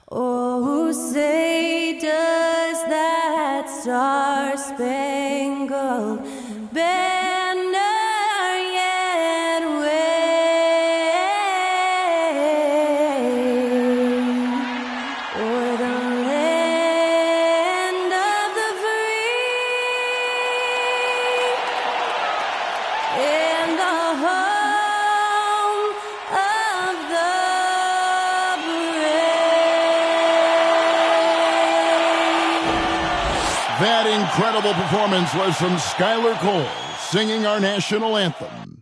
Oh, say does that star-spangled banner yet wave o'er the land of the free and the home of the That incredible performance was from Skylar Cole, singing our national anthem.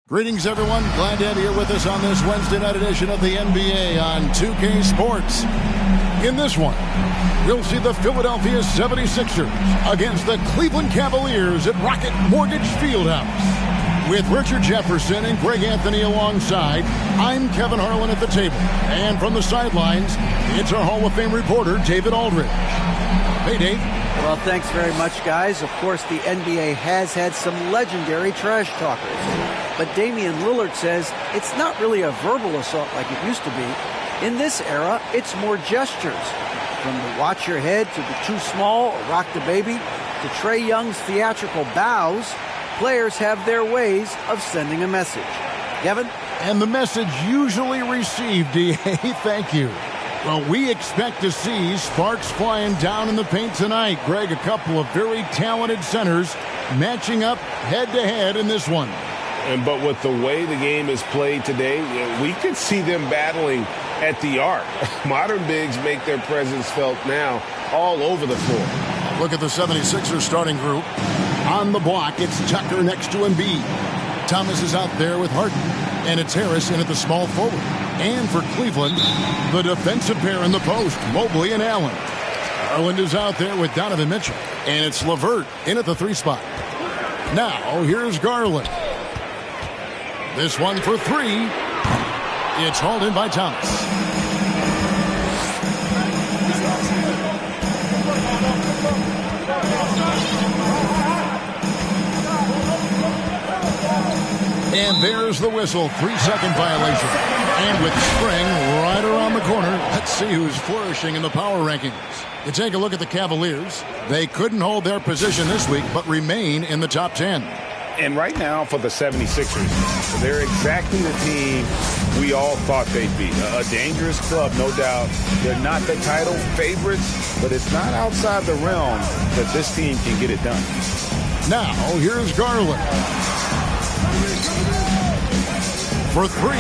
Greetings, everyone. Glad to have you here with us on this Wednesday night edition of the NBA on 2K Sports. In this one, you'll see the Philadelphia 76ers against the Cleveland Cavaliers at Rocket Mortgage Fieldhouse. With Richard Jefferson and Greg Anthony alongside, I'm Kevin Harlan at the table. And from the sidelines, it's our Hall of Fame reporter, David Aldridge. Hey, Dave. Well, thanks very much, guys. Of course, the NBA has had some legendary trash talkers. But Damian Lillard says it's not really a verbal assault like it used to be. In this era, it's more gestures. From the watch your head to the too small or rock the baby to Trae Young's theatrical bows, players have their ways of sending a message. Kevin? And the message usually received, DA, thank you. Well, we expect to see sparks flying down in the paint tonight. Greg, a couple of very talented centers matching up head-to-head in this one. But with the way the game is played today, we could see them battling at the arc. Modern bigs make their presence felt now all over the floor. Look at the 76ers starting group. On the block, it's Tucker next to Embiid. Thomas is out there with Harden, and it's Harris in at the small forward. And for Cleveland, the defensive pair in the post, Mobley and Allen. Garland is out there with Donovan Mitchell, and it's LeVert in at the 3 spot. Now, here's Garland. This one for 3. It's hauled in by Thomas. And there's the whistle, 3-second violation. And with Spring right around the corner, let's see who's flourishing in the power rankings. You take a look at the Cavaliers. They couldn't hold their position this week, but remain in the top 10. And right now for the 76ers, they're exactly the team we all thought they'd be. A dangerous club, no doubt. They're not the title favorites, but it's not outside the realm that this team can get it done. Now, here's Garland. For 3.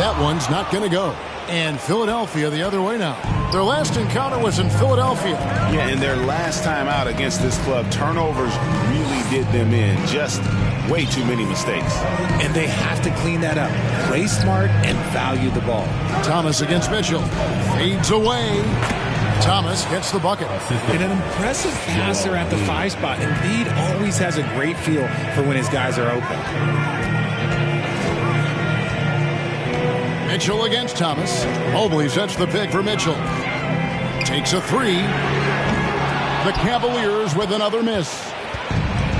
That one's not going to go. And Philadelphia the other way now. Their last encounter was in Philadelphia. Yeah, and their last time out against this club, turnovers really did them in. Just way too many mistakes. And they have to clean that up. Play smart and value the ball. Thomas against Mitchell. Fades away. Thomas gets the bucket. And an impressive passer at the 5 spot. Embiid always has a great feel for when his guys are open. Mitchell against Thomas. Mobley sets the pick for Mitchell. Takes a 3. The Cavaliers with another miss.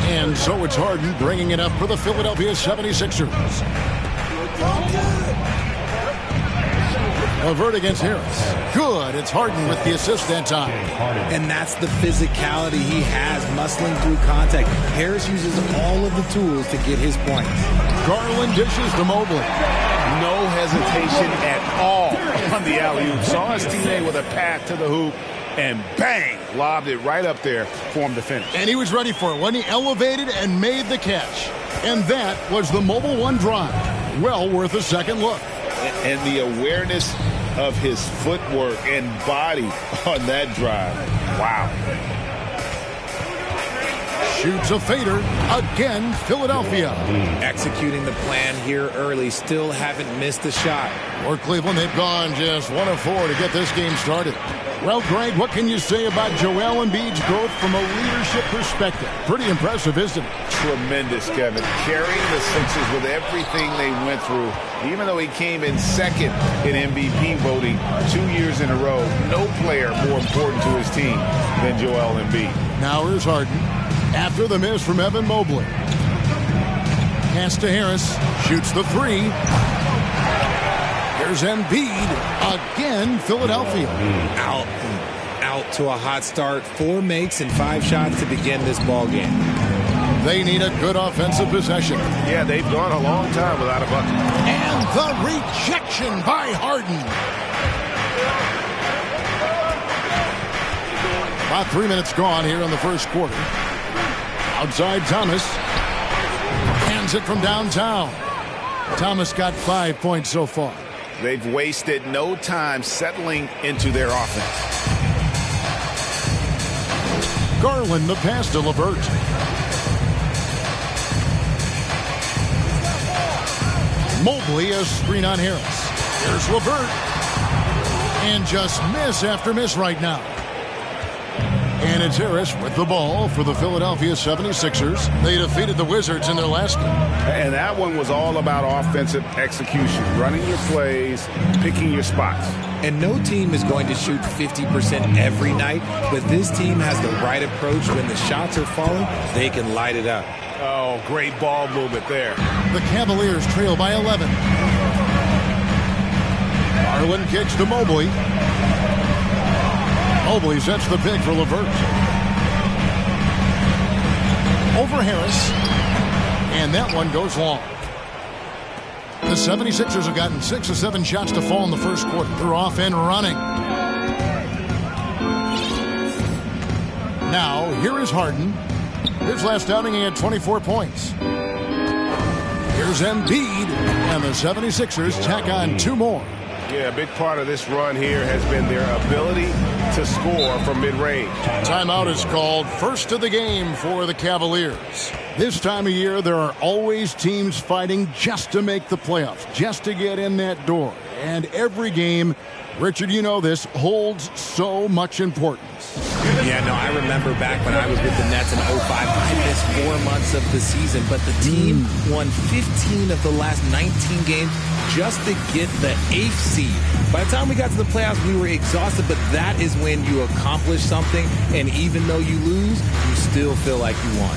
And so it's Harden bringing it up for the Philadelphia 76ers. LeVert against Harris. Good. It's Harden with the assist that time. And that's the physicality he has, muscling through contact. Harris uses all of the tools to get his points. Garland dishes to Mobley. No hesitation at all on the alley-oop. Saw his teammate with a path to the hoop, and bang, lobbed it right up there for him to finish. And he was ready for it when he elevated and made the catch. And that was the Mobile One drive. well worth a second look. And the awareness of his footwork and body on that drive. Wow. Shoots a fader. Again, Philadelphia. Executing the plan here early. Still haven't missed a shot. For Cleveland, they've gone just 1 of 4 to get this game started. Well, Greg, what can you say about Joel Embiid's growth from a leadership perspective? Pretty impressive, isn't it? Tremendous, Kevin. Carrying the Sixers with everything they went through. Even though he came in second in MVP voting 2 years in a row, no player more important to his team than Joel Embiid. Now here's Harden. After the miss from Evan Mobley. Pass to Harris. Shoots the three. Here's Embiid. Again, Philadelphia. Out to a hot start. 4 makes and 5 shots to begin this ball game. They need a good offensive possession. Yeah, they've gone a long time without a bucket. And the rejection by Harden. About 3 minutes gone here in the first quarter. Outside Thomas. Hands it from downtown. Thomas got 5 points so far. They've wasted no time settling into their offense. Garland the pass to LeVert. Mobley a screen on Harris. Here's LeVert. And just miss after miss right now. And it's Harris with the ball for the Philadelphia 76ers. They defeated the Wizards in their last game. And that one was all about offensive execution. Running your plays, picking your spots. And no team is going to shoot 50% every night, but this team has the right approach. When the shots are falling, they can light it up. Oh, great ball movement there. The Cavaliers trail by 11. Garland kicks to Mobley. Mobley sets the pick for LeVert. Over Harris. And that one goes long. The 76ers have gotten 6 of 7 shots to fall in the first quarter. They're off and running. Now, here is Harden. His last outing, he had 24 points. Here's Embiid. And the 76ers tack on 2 more. Yeah, a big part of this run here has been their ability to score from mid-range. Timeout is called. First of the game for the Cavaliers. This time of year, there are always teams fighting just to make the playoffs, just to get in that door. And every game, Richard, you know this, holds so much importance. Yeah, no, I remember back when I was with the Nets in 05, I missed 4 months of the season, but the team won 15 of the last 19 games just to get the 8th seed. By the time we got to the playoffs, we were exhausted, but that is when you accomplish something, and even though you lose, you still feel like you won.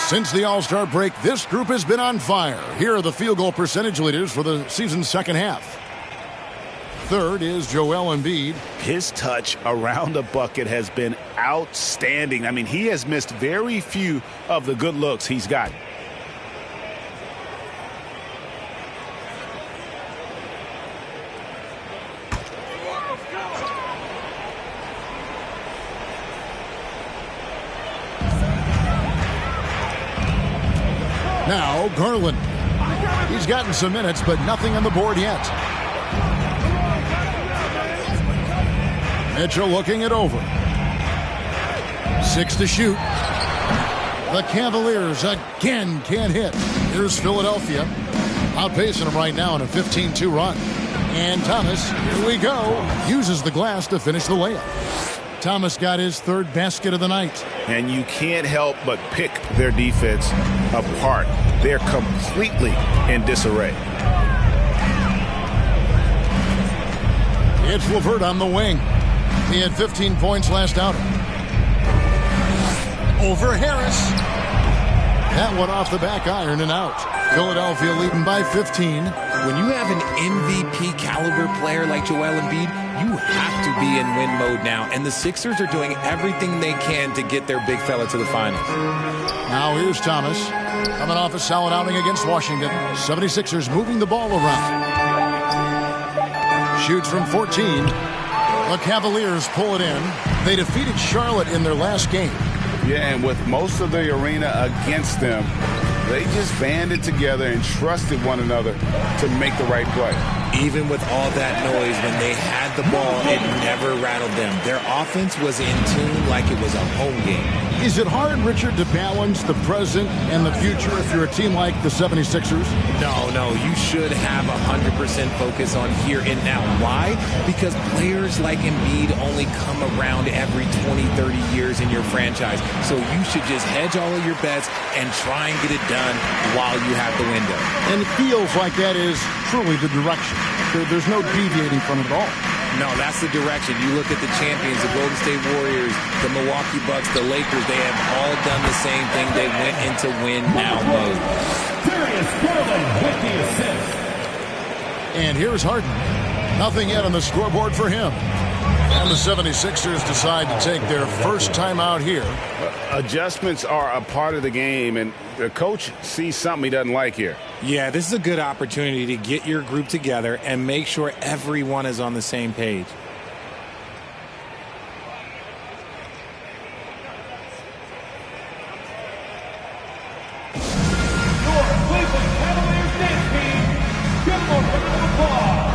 Since the All-Star break, this group has been on fire. Here are the field goal percentage leaders for the season's second half. Third is Joel Embiid. His touch around the bucket has been outstanding. I mean, he has missed very few of the good looks he's got. Now, Garland. He's gotten some minutes, but nothing on the board yet. Mitchell looking it over. 6 to shoot. The Cavaliers again can't hit. Here's Philadelphia. Outpacing him right now in a 15-2 run. And Thomas, here we go, uses the glass to finish the layup. Thomas got his third basket of the night. And you can't help but pick their defense apart. They're completely in disarray. It's LeVert on the wing. He had 15 points last outing. Over Harris. That one off the back iron and out. Philadelphia leading by 15. When you have an MVP caliber player like Joel Embiid, you have to be in win mode now. And the Sixers are doing everything they can to get their big fella to the finals. Now here's Thomas. Coming off a solid outing against Washington. 76ers moving the ball around. Shoots from 14. The Cavaliers pull it in. They defeated Charlotte in their last game. Yeah, and with most of the arena against them, they just banded together and trusted one another to make the right play. Even with all that noise, when they had the ball, it never rattled them. Their offense was in tune like it was a home game. Is it hard, Richard, to balance the present and the future if you're a team like the 76ers? No, you should have 100% focus on here and now. Why? Because players like Embiid only come around every 20, 30 years in your franchise. So you should just hedge all of your bets and try and get it done while you have the window. And it feels like that is truly the direction. There's no deviating from it at all. No, that's the direction. You look at the champions, the Golden State Warriors, the Milwaukee Bucks, the Lakers, they have all done the same thing. They went into win-now mode. And here's Harden. Nothing yet on the scoreboard for him. And the 76ers decide to take their first time out here. Adjustments are a part of the game, and the coach sees something he doesn't like here. Yeah, this is a good opportunity to get your group together and make sure everyone is on the same page. Your Cleveland Cavaliers dance team, give them a round of applause.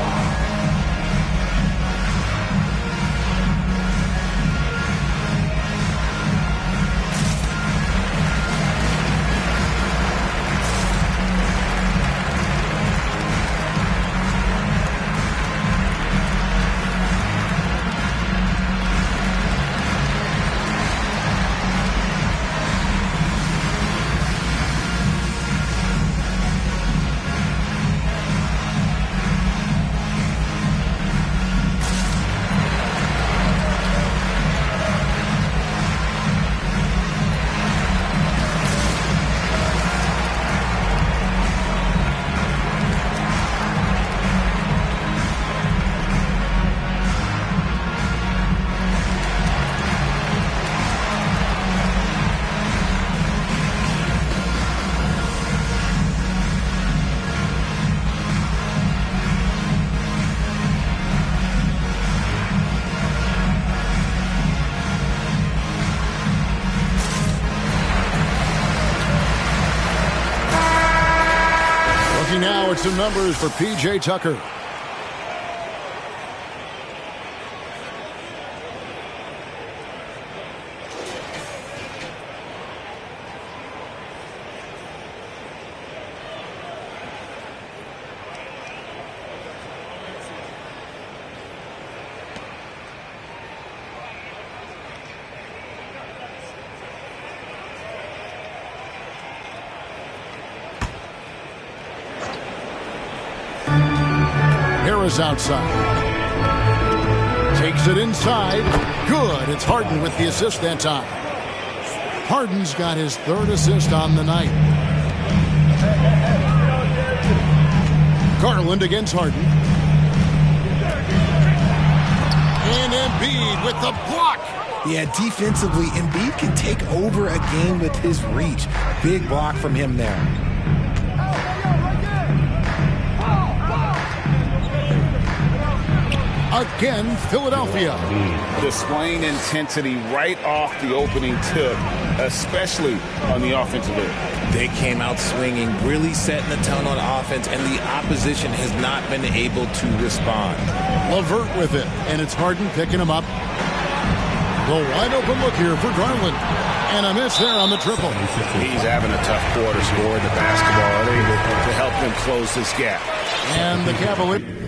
Now it's some numbers for P.J. Tucker. Harris outside. Takes it inside. Good. It's Harden with the assist that time. Harden's got his third assist on the night. Garland against Harden. And Embiid with the block. Yeah, defensively, Embiid can take over a game with his reach. Big block from him there. Again, Philadelphia. Displaying intensity right off the opening tip, especially on the offensive end. They came out swinging, really setting the tone on offense, and the opposition has not been able to respond. LeVert with it, and it's Harden picking him up. The wide open look here for Garland. And a miss there on the triple. He's having a tough quarter, scoring the basketball, able to help them close this gap. And the Cavaliers.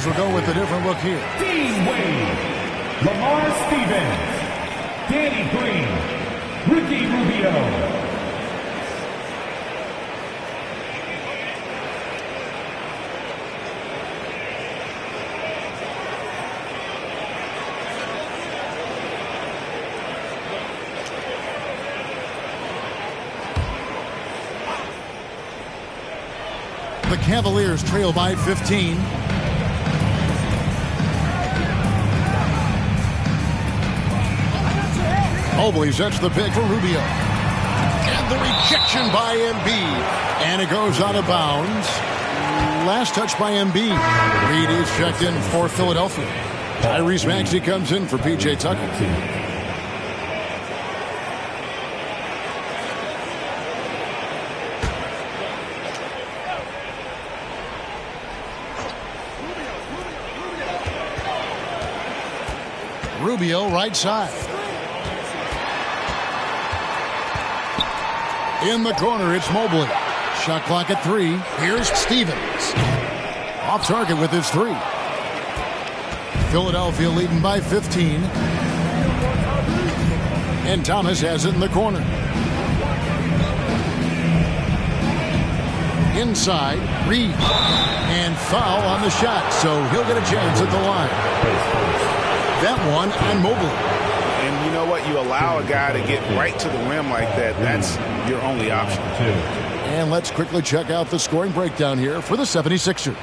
Will go with a different look here. Dean Wade, Lamar Stevens, Danny Green, Ricky Rubio. The Cavaliers trail by 15. Mobley sets the pick for Rubio. And the rejection by Embiid. And it goes out of bounds. Last touch by Embiid. Reed is checked in for Philadelphia. Tyrese Maxey comes in for P.J. Tucker. Rubio right side. In the corner, it's Mobley. Shot clock at 3. Here's Stevens. Off target with his 3. Philadelphia leading by 15. And Thomas has it in the corner. Inside, Reed. And foul on the shot, so he'll get a chance at the line. That one on Mobley. And you know what? You allow a guy to get right to the rim like that. That's your only option. And let's quickly check out the scoring breakdown here for the 76ers.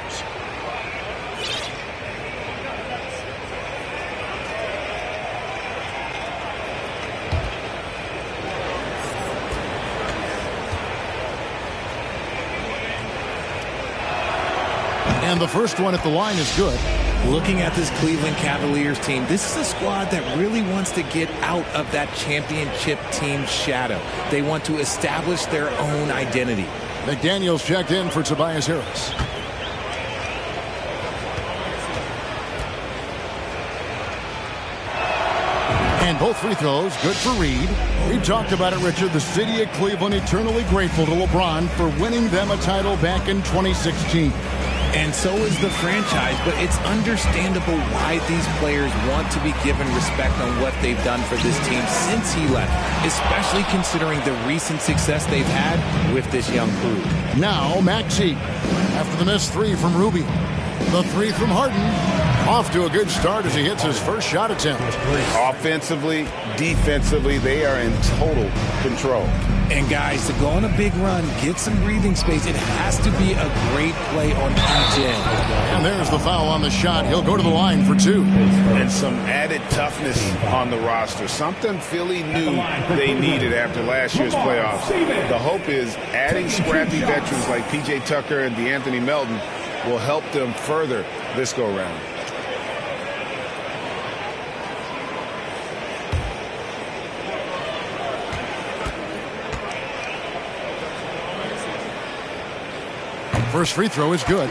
And the first one at the line is good. Looking at this Cleveland Cavaliers team, this is a squad that really wants to get out of that championship team shadow. They want to establish their own identity. McDaniels checked in for Tobias Harris. And both free throws good for Reed. We talked about it, Richard. The city of Cleveland eternally grateful to LeBron for winning them a title back in 2016. And so is the franchise, but it's understandable why these players want to be given respect on what they've done for this team since he left, especially considering the recent success they've had with this young crew. Now Maxey after the missed 3 from Rubio. The 3 from Harden. Off to a good start as he hits his first shot attempt. Offensively, defensively, they are in total control. And guys, to go on a big run, get some breathing space, it has to be a great play on each end. And there's the foul on the shot. He'll go to the line for 2. And some added toughness on the roster. Something Philly knew they needed after last year's playoffs. The hope is adding scrappy veterans like P.J. Tucker and DeAnthony Melton will help them further this go-round. First free throw is good.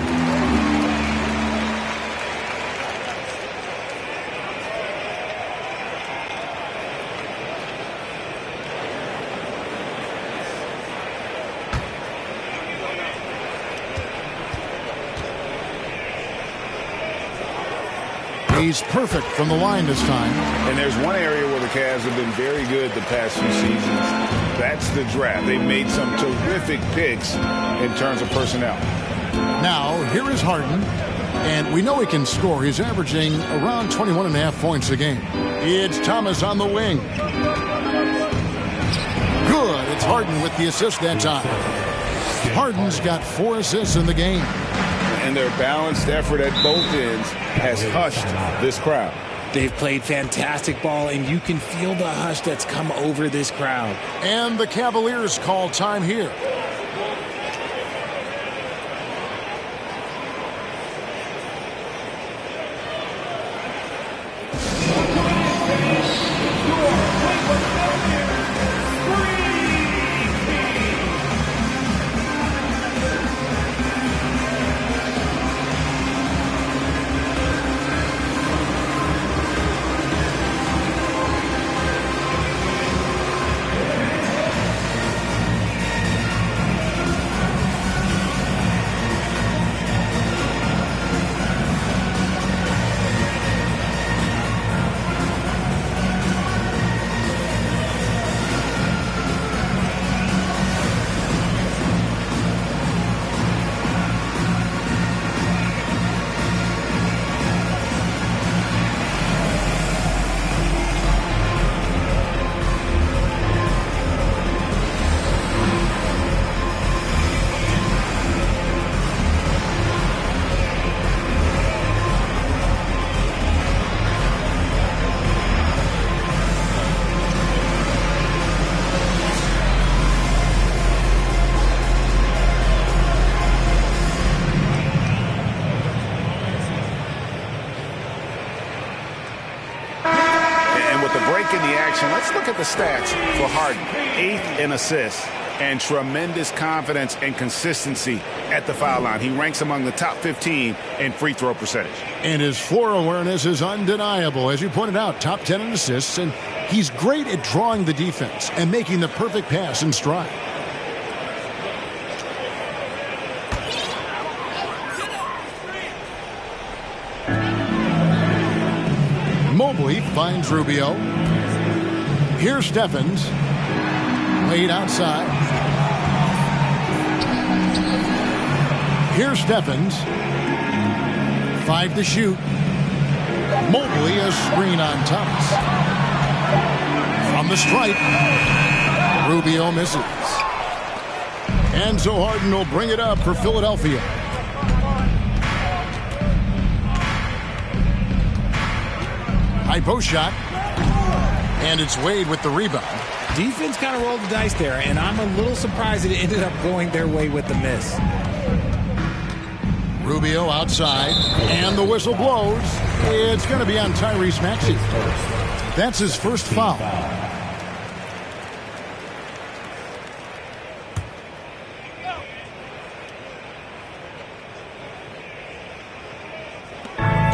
He's perfect from the line this time. And there's one area where the Cavs have been very good the past few seasons. That's the draft. They've made some terrific picks in terms of personnel. Now, here is Harden. And we know he can score. He's averaging around 21.5 points a game. It's Thomas on the wing. Good. It's Harden with the assist that time. Harden's got 4 assists in the game. And their balanced effort at both ends has hushed this crowd. They've played fantastic ball, and you can feel the hush that's come over this crowd. And the Cavaliers call time here. direction. Let's look at the stats for Harden. 8th in assists and tremendous confidence and consistency at the foul line. He ranks among the top 15 in free throw percentage. And his floor awareness is undeniable. As you pointed out, top 10 in assists, and he's great at drawing the defense and making the perfect pass in stride. Mobley finds Rubio. Here's Stephens. Laid outside. Here's Stephens. 5 to shoot. Mobley a screen on Thomas. From the stripe. Rubio misses. And so Harden will bring it up for Philadelphia. High post shot. And it's Wade with the rebound. Defense kind of rolled the dice there, and I'm a little surprised it ended up going their way with the miss. Rubio outside, and the whistle blows. It's going to be on Tyrese Maxey. That's his first foul.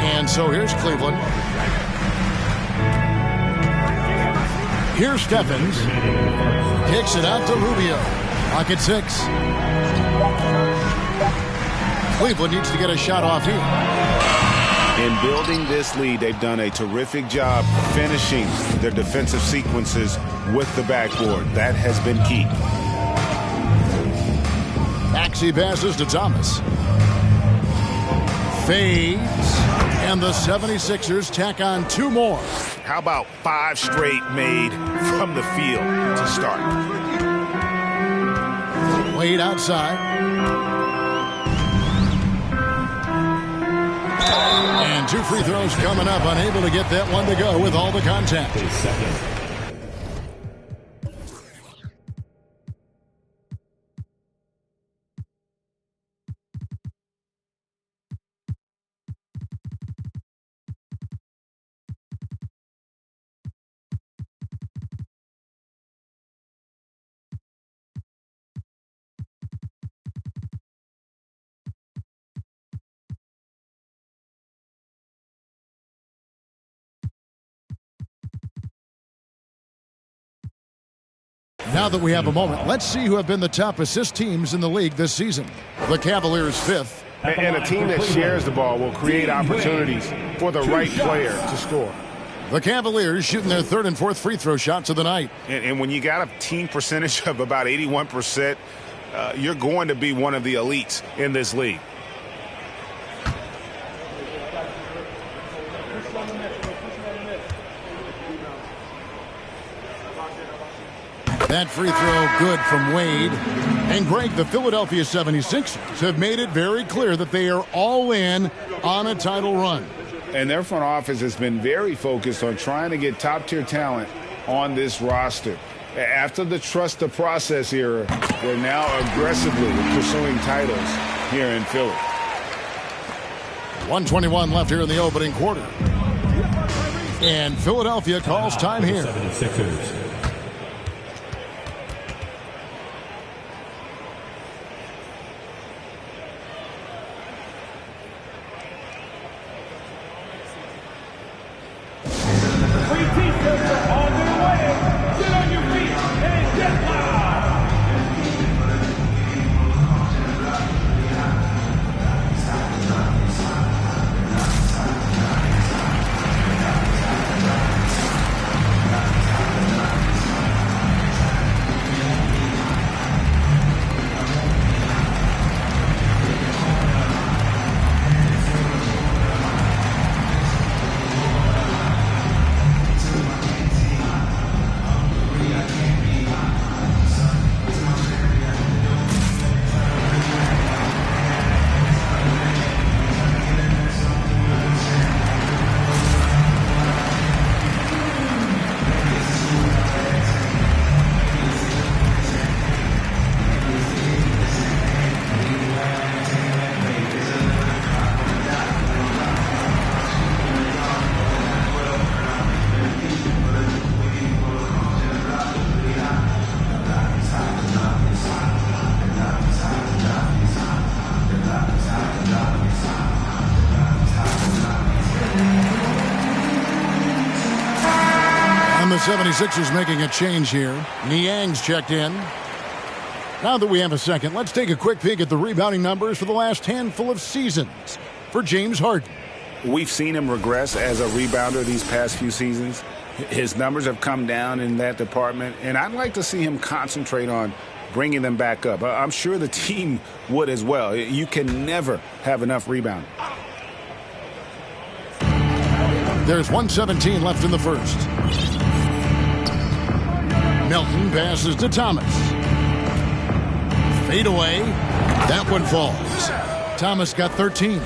And so here's Cleveland. Here's Stephens. Kicks it out to Rubio. Clock at 6. Cleveland needs to get a shot off here. In building this lead, they've done a terrific job finishing their defensive sequences with the backboard. That has been key. Maxey passes to Thomas. Fades. And the 76ers tack on 2 more. How about 5 straight made from the field to start? Wade outside. And 2 free throws coming up. Unable to get that one to go with all the contact. Now that we have a moment, let's see who have been the top assist teams in the league this season. The Cavaliers 5th. And a team that shares the ball will create opportunities for the right player to score. The Cavaliers shooting their 3rd and 4th free throw shots of the night. And when you got a team percentage of about 81%, you're going to be one of the elites in this league. That free throw good from Wade. And Greg, the Philadelphia 76ers have made it very clear that they are all in on a title run. And their front office has been very focused on trying to get top-tier talent on this roster. After the trust the process era, they're now aggressively pursuing titles here in Philly. 1:21 left here in the opening quarter. And Philadelphia calls time here. 76ers. 76ers making a change here. Niang's checked in. Now that we have a second, let's take a quick peek at the rebounding numbers for the last handful of seasons for James Harden. We've seen him regress as a rebounder these past few seasons. His numbers have come down in that department, and I'd like to see him concentrate on bringing them back up. I'm sure the team would as well. You can never have enough rebounding. There's 1:17 left in the first. Melton passes to Thomas. Fade away. That one falls. Thomas got 13.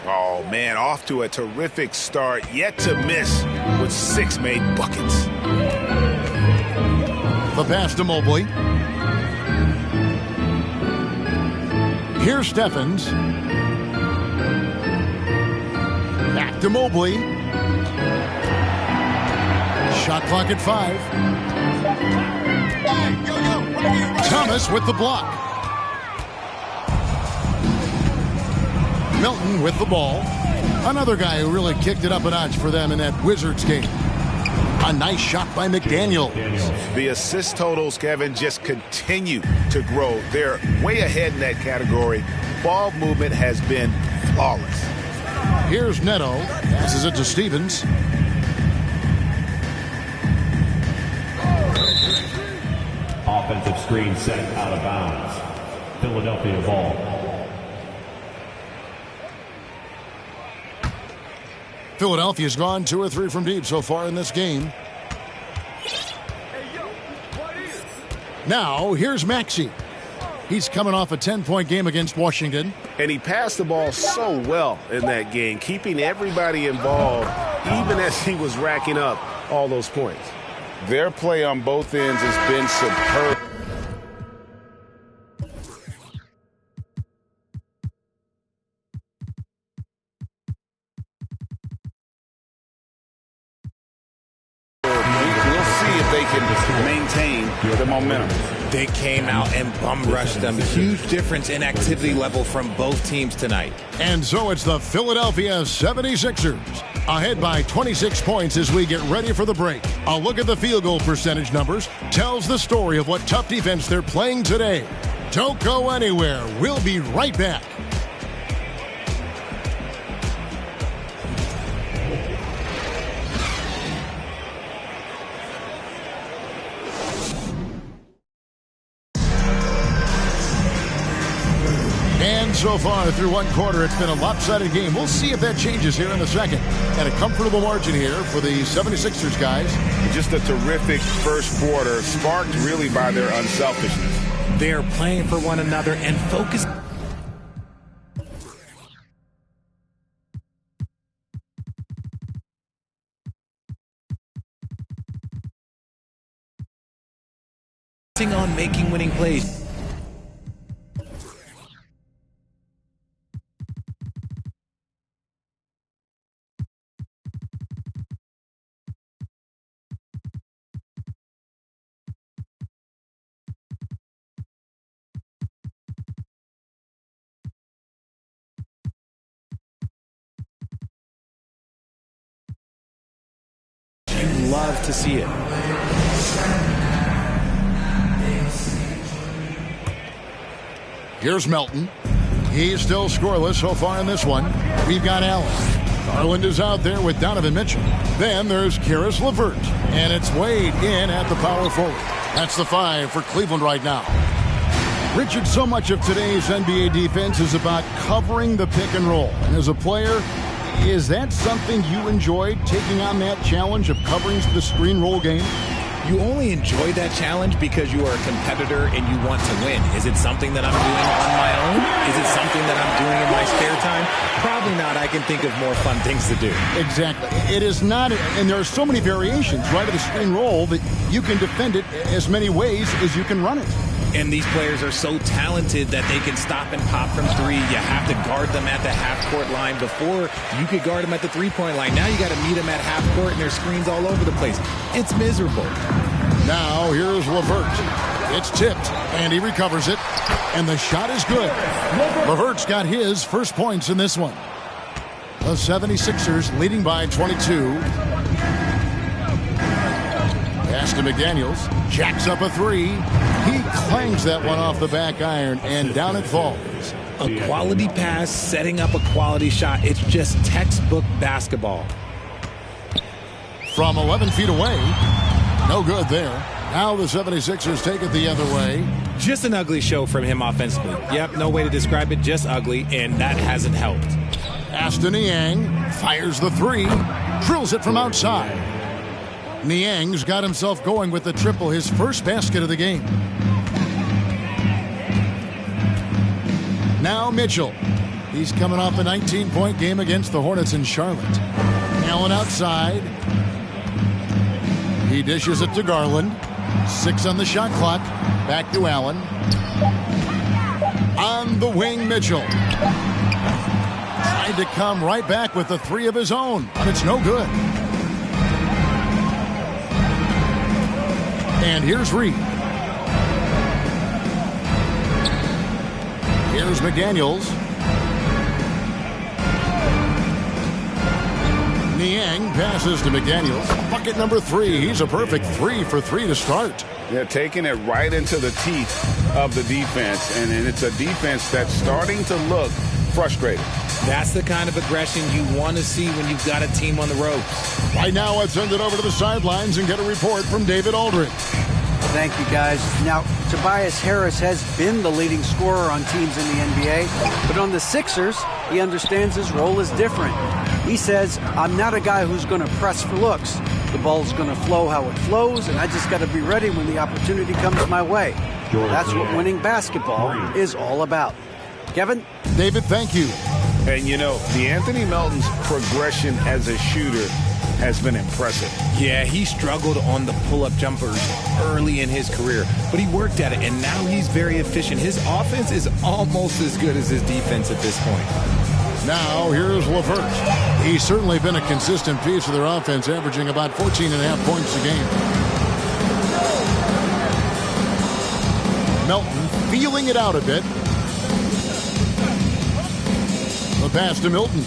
Oh, man, off to a terrific start. Yet to miss with 6 made buckets. The pass to Mobley. Here's Stephens. Back to Mobley. Shot clock at 5. Thomas with the block. Melton with the ball. Another guy who really kicked it up a notch for them in that Wizards game. A nice shot by McDaniel. The assist totals, Kevin, just continue to grow. They're way ahead in that category. Ball movement has been flawless. Here's Neto. Passes it to Stevens. Offensive screen set out of bounds. Philadelphia ball. Philadelphia's gone 2 or 3 from deep so far in this game. Now, here's Maxey. He's coming off a 10-point game against Washington. And he passed the ball so well in that game, keeping everybody involved, even as he was racking up all those points. Their play on both ends has been superb. We'll see if they can maintain the momentum. They came out and bum rushed them. Huge difference in activity level from both teams tonight. And so it's the Philadelphia 76ers ahead by 26 points as we get ready for the break. A look at the field goal percentage numbers tells the story of what tough defense they're playing today. Don't go anywhere. We'll be right back. And so far through one quarter, it's been a lopsided game. We'll see if that changes here in the second. And a comfortable margin here for the 76ers guys. Just a terrific first quarter, sparked really by their unselfishness. They are playing for one another and focusing on making winning plays. Love to see it. Here's Melton. He's still scoreless so far in this one. We've got Allen. Garland is out there with Donovan Mitchell. Then there's Karis LeVert. And it's Wade in at the power forward. That's the 5 for Cleveland right now. Richard, so much of today's NBA defense is about covering the pick and roll. And as a player, is that something you enjoyed, taking on that challenge of covering the screen roll game? You only enjoy that challenge because you are a competitor and you want to win. Is it something that I'm doing on my own? Is it something that I'm doing in my spare time? Probably not. I can think of more fun things to do. Exactly. It is not, and there are so many variations, right, of the screen roll that you can defend it as many ways as you can run it. And these players are so talented that they can stop and pop from 3. You have to guard them at the half-court line. Before, you could guard them at the 3-point line. Now you got to meet them at half-court, and there's screens all over the place. It's miserable. Now here's LeVert. It's tipped, and he recovers it, and the shot is good. LeVert's got his first points in this one. The 76ers leading by 22. Pass to McDaniels. Jacks up a three. He clangs that one off the back iron, and down it falls. A quality pass, setting up a quality shot. It's just textbook basketball. From 11 feet away. No good there. Now the 76ers take it the other way. Just an ugly show from him offensively. Yep, no way to describe it, just ugly, and that hasn't helped. Aston Niang fires the three. Drills it from outside. Niang's got himself going with the triple, his first basket of the game. Now Mitchell. He's coming off a 19-point game against the Hornets in Charlotte. Allen outside. He dishes it to Garland. 6 on the shot clock. Back to Allen. On the wing, Mitchell. Tried to come right back with the three of his own, but it's no good. And here's Reed. Here's McDaniels. Niang passes to McDaniels. Bucket number 3. He's a perfect 3 for 3 to start. Yeah, taking it right into the teeth of the defense. And it's a defense that's starting to look frustrated. That's the kind of aggression you want to see when you've got a team on the ropes. Right now, let's send it over to the sidelines and get a report from David Aldridge. Thank you, guys. Now, Tobias Harris has been the leading scorer on teams in the NBA, but on the Sixers, he understands his role is different. He says, I'm not a guy who's going to press for looks. The ball's going to flow how it flows, and I just got to be ready when the opportunity comes my way. That's what winning basketball is all about. Kevin? David, thank you. And, you know, DeAnthony Melton's progression as a shooter has been impressive. Yeah, he struggled on the pull-up jumpers early in his career, but he worked at it, and now he's very efficient. His offense is almost as good as his defense at this point. Now, here's LeVert. He's certainly been a consistent piece of their offense, averaging about 14.5 points a game. Melton feeling it out a bit. The pass to Milton.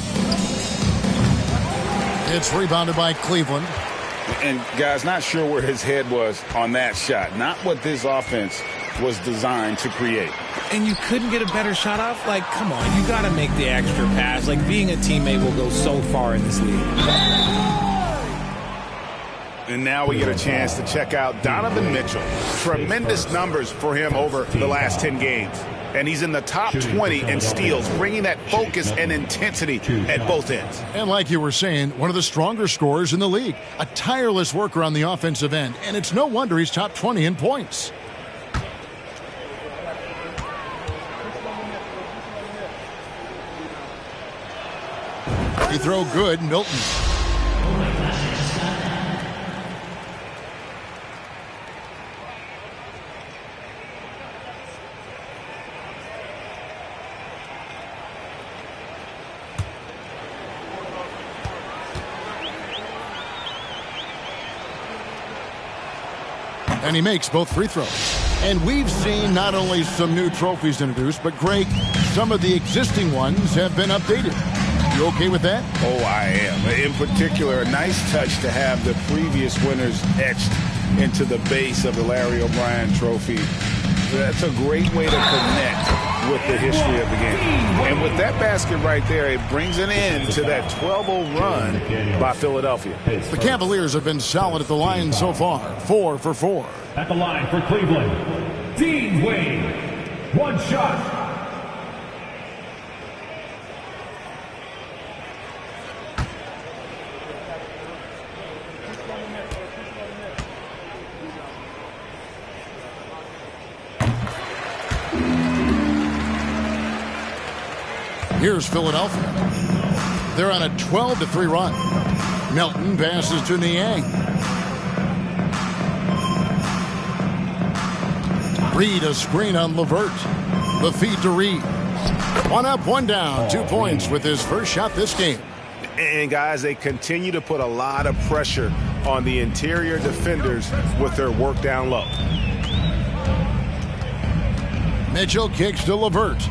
It's rebounded by Cleveland. And, guys, not sure where his head was on that shot. Not what this offense was designed to create. And you couldn't get a better shot off? Like, come on, you got to make the extra pass. Like, being a teammate will go so far in this league. And now we get a chance to check out Donovan Mitchell. Tremendous numbers for him over the last 10 games. And he's in the top 20 in steals, bringing that focus and intensity at both ends. And like you were saying, one of the stronger scorers in the league. A tireless worker on the offensive end. And it's no wonder he's top 20 in points. He throw good, Milton. And he makes both free throws. And we've seen not only some new trophies introduced, but Greg, some of the existing ones have been updated. You okay with that? Oh, I am. In particular, a nice touch to have the previous winners etched into the base of the Larry O'Brien trophy. That's a great way to connect with the history of the game. And with that basket right there, it brings an end to that 12-0 run by Philadelphia. The Cavaliers have been solid at the line so far. 4 for 4. At the line for Cleveland, Dean Wade. One shot. Here's Philadelphia. They're on a 12-3 run. Melton passes to Niang. Reed a screen on LeVert. The feed to Reed. 1 up, 1 down. 2 points with his first shot this game. And, guys, they continue to put a lot of pressure on the interior defenders with their work down low. Mitchell kicks to LeVert.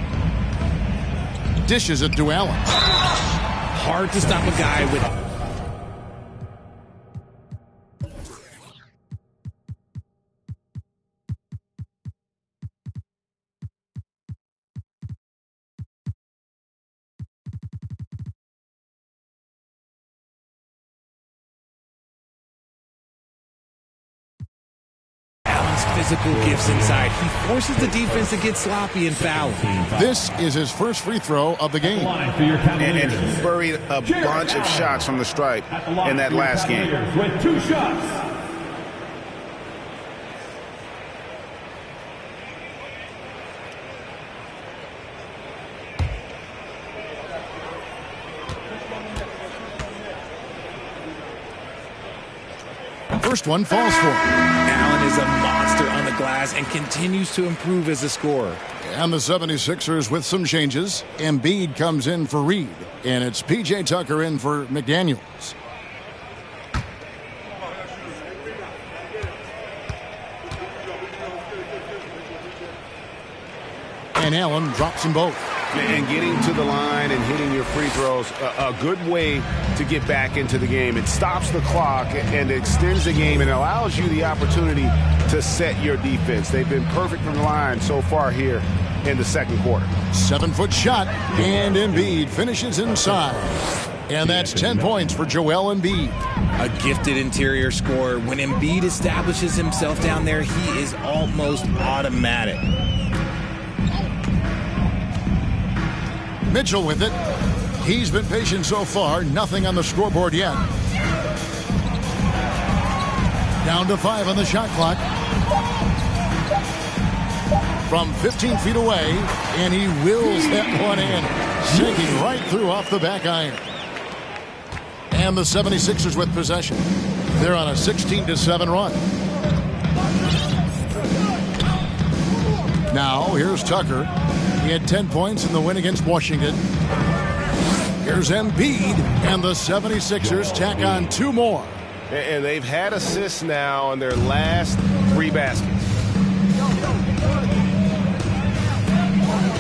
Dishes it to Allen. Hard to stop a guy with physical gifts inside. He forces the defense to get sloppy and foul. This is his first free throw of the game. And he buried a bunch of shots from the stripe in that last game. With 2 shots. First one falls for him. Allen is a monster on the glass and continues to improve as a scorer. And the 76ers with some changes. Embiid comes in for Reed, and it's P.J. Tucker in for McDaniels. And Allen drops them both. And getting to the line and hitting your free throws, a good way to get back into the game. It stops the clock and extends the game and allows you the opportunity to set your defense. They've been perfect from the line so far here in the second quarter. 7-foot shot, and Embiid finishes inside. And that's 10 points for Joel Embiid. A gifted interior scorer. When Embiid establishes himself down there, he is almost automatic. Mitchell with it. He's been patient so far. Nothing on the scoreboard yet. Down to 5 on the shot clock. From 15 feet away, and he wills that one in. Sinking right through off the back iron. And the 76ers with possession. They're on a 16-7 run. Now, here's Tucker. He had 10 points in the win against Washington. Here's Embiid, and the 76ers tack on 2 more. And they've had assists now on their last 3 baskets.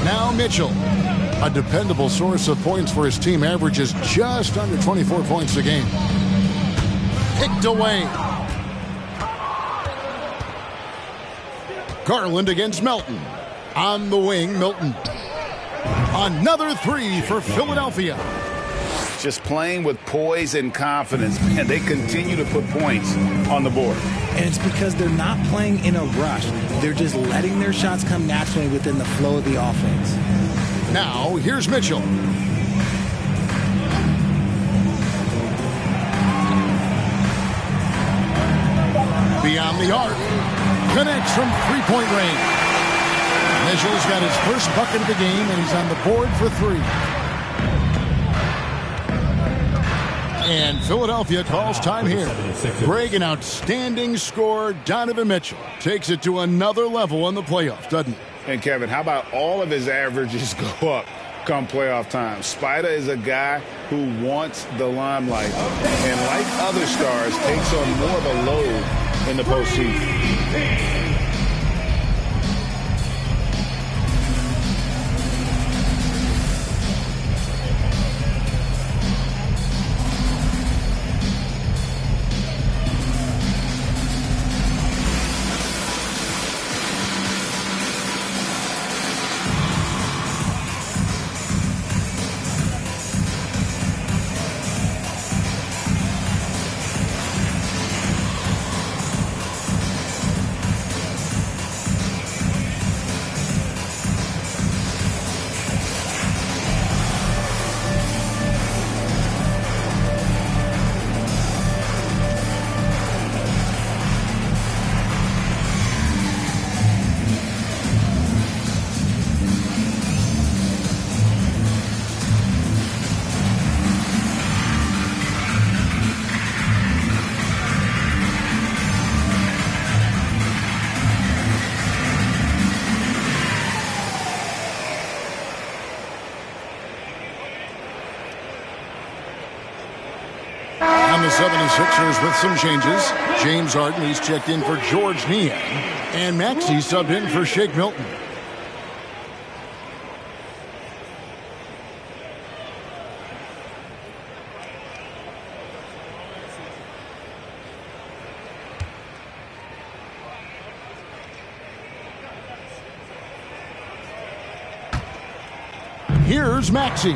Now Mitchell, a dependable source of points for his team, averages just under 24 points a game. Picked away. Garland against Melton. On the wing, Milton. Another 3 for Philadelphia. Just playing with poise and confidence, and they continue to put points on the board. And it's because they're not playing in a rush. They're just letting their shots come naturally within the flow of the offense. Now, here's Mitchell. Beyond the arc. Connects from three-point range. Mitchell's got his first bucket of the game, and he's on the board for 3. And Philadelphia calls time here. Greg, an outstanding scorer. Donovan Mitchell takes it to another level in the playoffs, doesn't he? And Kevin, how about all of his averages go up come playoff time? Spida is a guy who wants the limelight, and like other stars, takes on more of a load in the postseason. The 76ers with some changes. James Harden, he's checked in for George Niang. And Maxey subbed in for Shake Milton. Here's Maxey.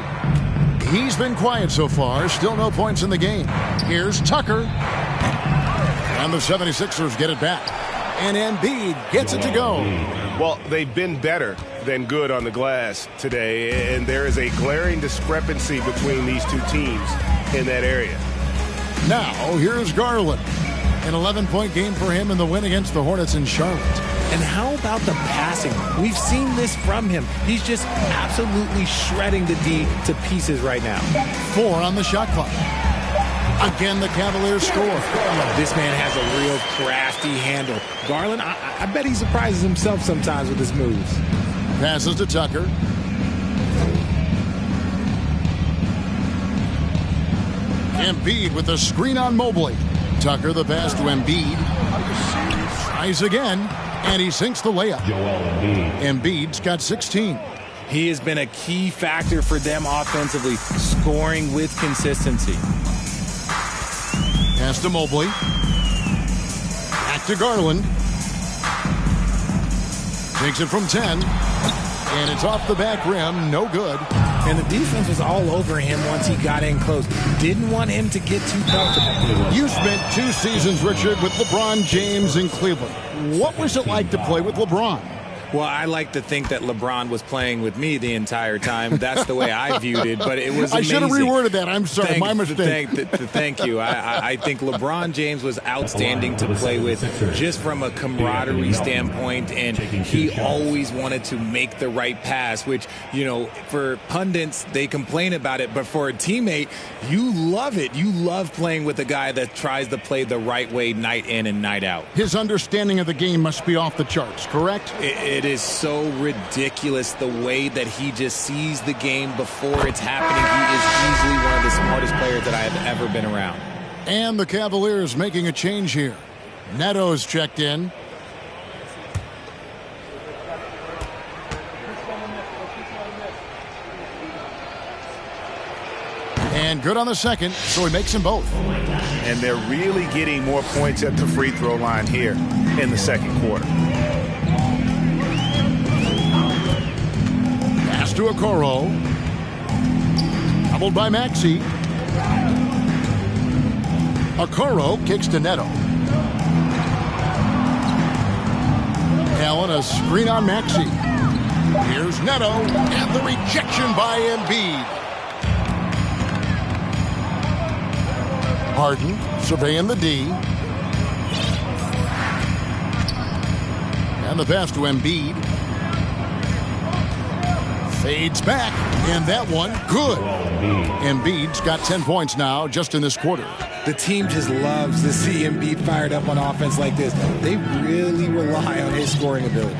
He's been quiet so far. Still no points in the game. Here's Tucker. And the 76ers get it back. And Embiid gets it to go. Well, they've been better than good on the glass today, and there is a glaring discrepancy between these two teams in that area. Now, here's Garland. An 11-point game for him in the win against the Hornets in Charlotte. And how about the passing? We've seen this from him. He's just absolutely shredding the D to pieces right now. 4 on the shot clock. Again, the Cavaliers score. This man has a real crafty handle. Garland, I bet he surprises himself sometimes with his moves. Passes to Tucker. Embiid with the screen on Mobley. Tucker the pass to Embiid. Tries again, and he sinks the layup. Embiid's got 16. He has been a key factor for them offensively, scoring with consistency. Pass to Mobley. Back to Garland. Takes it from 10. And it's off the back rim. No good. And the defense was all over him once he got in close. Didn't want him to get too comfortable. You spent 2 seasons, Richard, with LeBron James in Cleveland. What was it like to play with LeBron? Well, I like to think that LeBron was playing with me the entire time. That's the way I viewed it, but it was amazing. I should have reworded that. I'm sorry. My mistake. Thank you. I think LeBron James was outstanding to play with just from a camaraderie standpoint, and he always wanted to make the right pass, which, you know, for pundits, they complain about it, but for a teammate, you love it. You love playing with a guy that tries to play the right way night in and night out. His understanding of the game must be off the charts, correct? It is so ridiculous the way that he just sees the game before it's happening. He is easily one of the smartest players that I have ever been around. And the Cavaliers making a change here. Neto's checked in. And good on the second, so he makes them both. And they're really getting more points at the free throw line here in the second quarter. To Okoro. Doubled by Maxey. Okoro kicks to Neto. Allen, a screen on Maxey. Here's Neto, and the rejection by Embiid. Harden surveying the D. And the pass to Embiid. Fades back, and that one, good. Embiid's got 10 points now just in this quarter. The team just loves to see Embiid fired up on offense like this. They really rely on his scoring ability.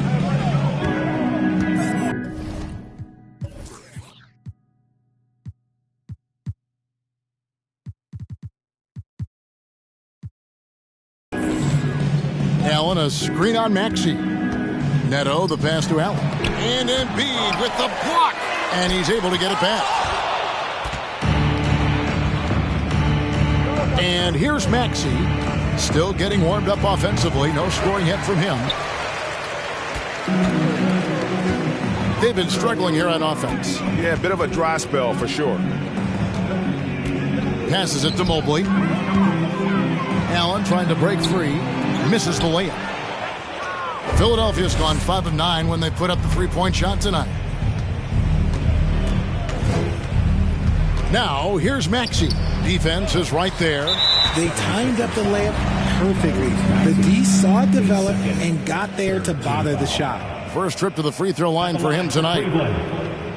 Allen, a screen on Maxey. Neto, the pass to Allen. And Embiid with the block. And he's able to get it back. And here's Maxey. Still getting warmed up offensively. No scoring yet from him. They've been struggling here on offense. Yeah, a bit of a dry spell for sure. Passes it to Mobley. Allen trying to break free. Misses the layup. Philadelphia's gone 5 of 9 when they put up the three-point shot tonight. Now, here's Maxey. Defense is right there. They timed up the layup perfectly. The D saw it develop and got there to bother the shot. First trip to the free throw line for him tonight.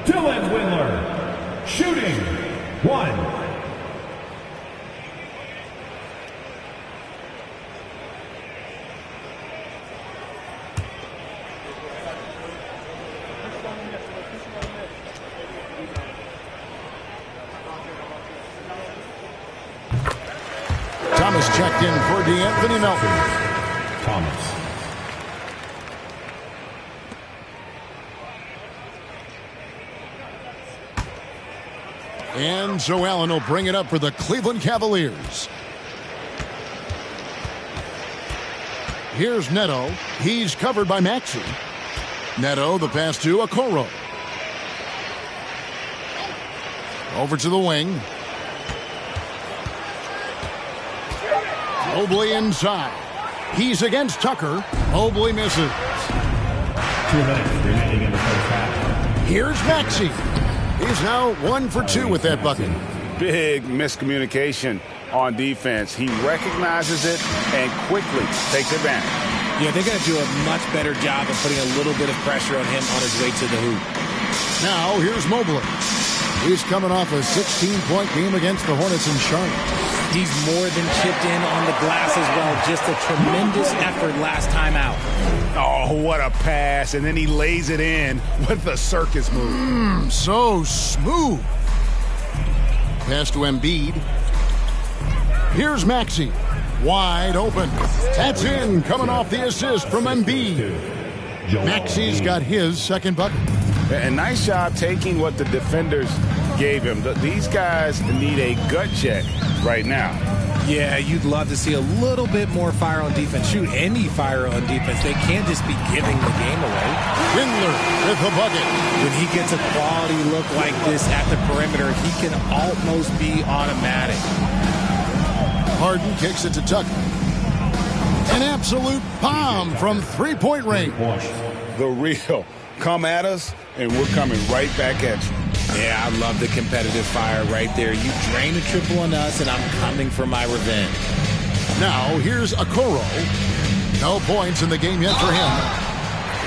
Dylan Windler, shooting 1. Thomas checked in for D'Anthony Melton. Thomas. And so Allen will bring it up for the Cleveland Cavaliers. Here's Neto. He's covered by Maxey. Neto, the pass to Okoro. Over to the wing. Mobley inside. He's against Tucker. Mobley misses. 2 minutes remaining in the first half. Here's Maxey. He's now 1 for 2 with that bucket. Big miscommunication on defense. He recognizes it and quickly takes advantage. Yeah, they're going to do a much better job of putting a little bit of pressure on him on his way to the hoop. Now, here's Mobley. He's coming off a 16-point game against the Hornets in Charlotte. He's more than chipped in on the glass as well. Just a tremendous effort last time out. Oh, what a pass. And then he lays it in with the circus move. So smooth. Pass to Embiid. Here's Maxey. Wide open. That's in. Coming off the assist from Embiid. Maxey's got his second bucket. And nice job taking what the defenders gave him. These guys need a gut check right now. Yeah, you'd love to see a little bit more fire on defense. Shoot, any fire on defense. They can't just be giving the game away. Windler with the bucket. When he gets a quality look like this at the perimeter, he can almost be automatic. Harden kicks it to Tucker. An absolute bomb from three-point range. The real. Come at us, and we're coming right back at you. Yeah, I love the competitive fire right there. You drain a triple on us, and I'm coming for my revenge. Now, here's Okoro. No points in the game yet for him.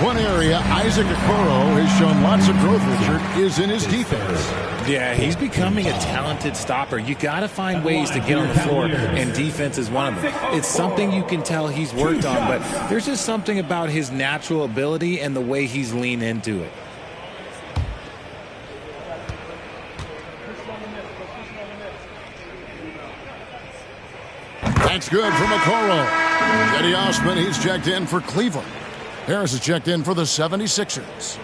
One area Isaac Okoro has shown lots of growth, Richard, is in his defense. Yeah, he's becoming a talented stopper. You got to find ways to get on the floor, and defense is one of them. It's something you can tell he's worked on, but there's just something about his natural ability and the way he's leaned into it. That's good from Okoro. Cedi Osman, he's checked in for Cleveland. Harris is checked in for the 76ers.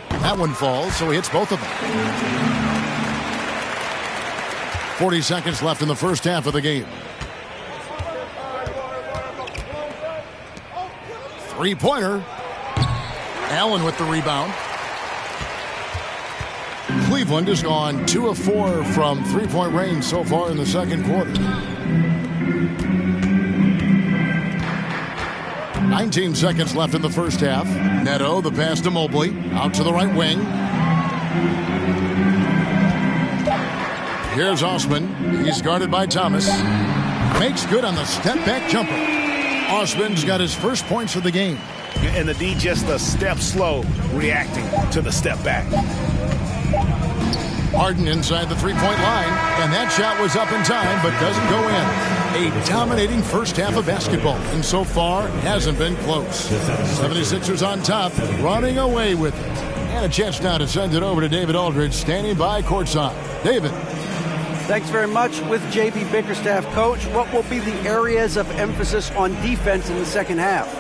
That one falls, so he hits both of them. 40 seconds left in the first half of the game. Three-pointer. Allen with the rebound. Cleveland has gone 2 of 4 from three-point range so far in the second quarter. 19 seconds left in the first half. Neto, the pass to Mobley. Out to the right wing. Here's Osman. He's guarded by Thomas. Makes good on the step-back jumper. Osman's got his first points of the game. And the D just a step slow reacting to the step back. Harden inside the three-point line, and that shot was up in time but doesn't go in. A dominating first half of basketball, and so far hasn't been close. 76ers on top, running away with it. And a chance now to send it over to David Aldridge, standing by courtside. David. Thanks very much. With J.B. Bickerstaff, Coach, what will be the areas of emphasis on defense in the second half?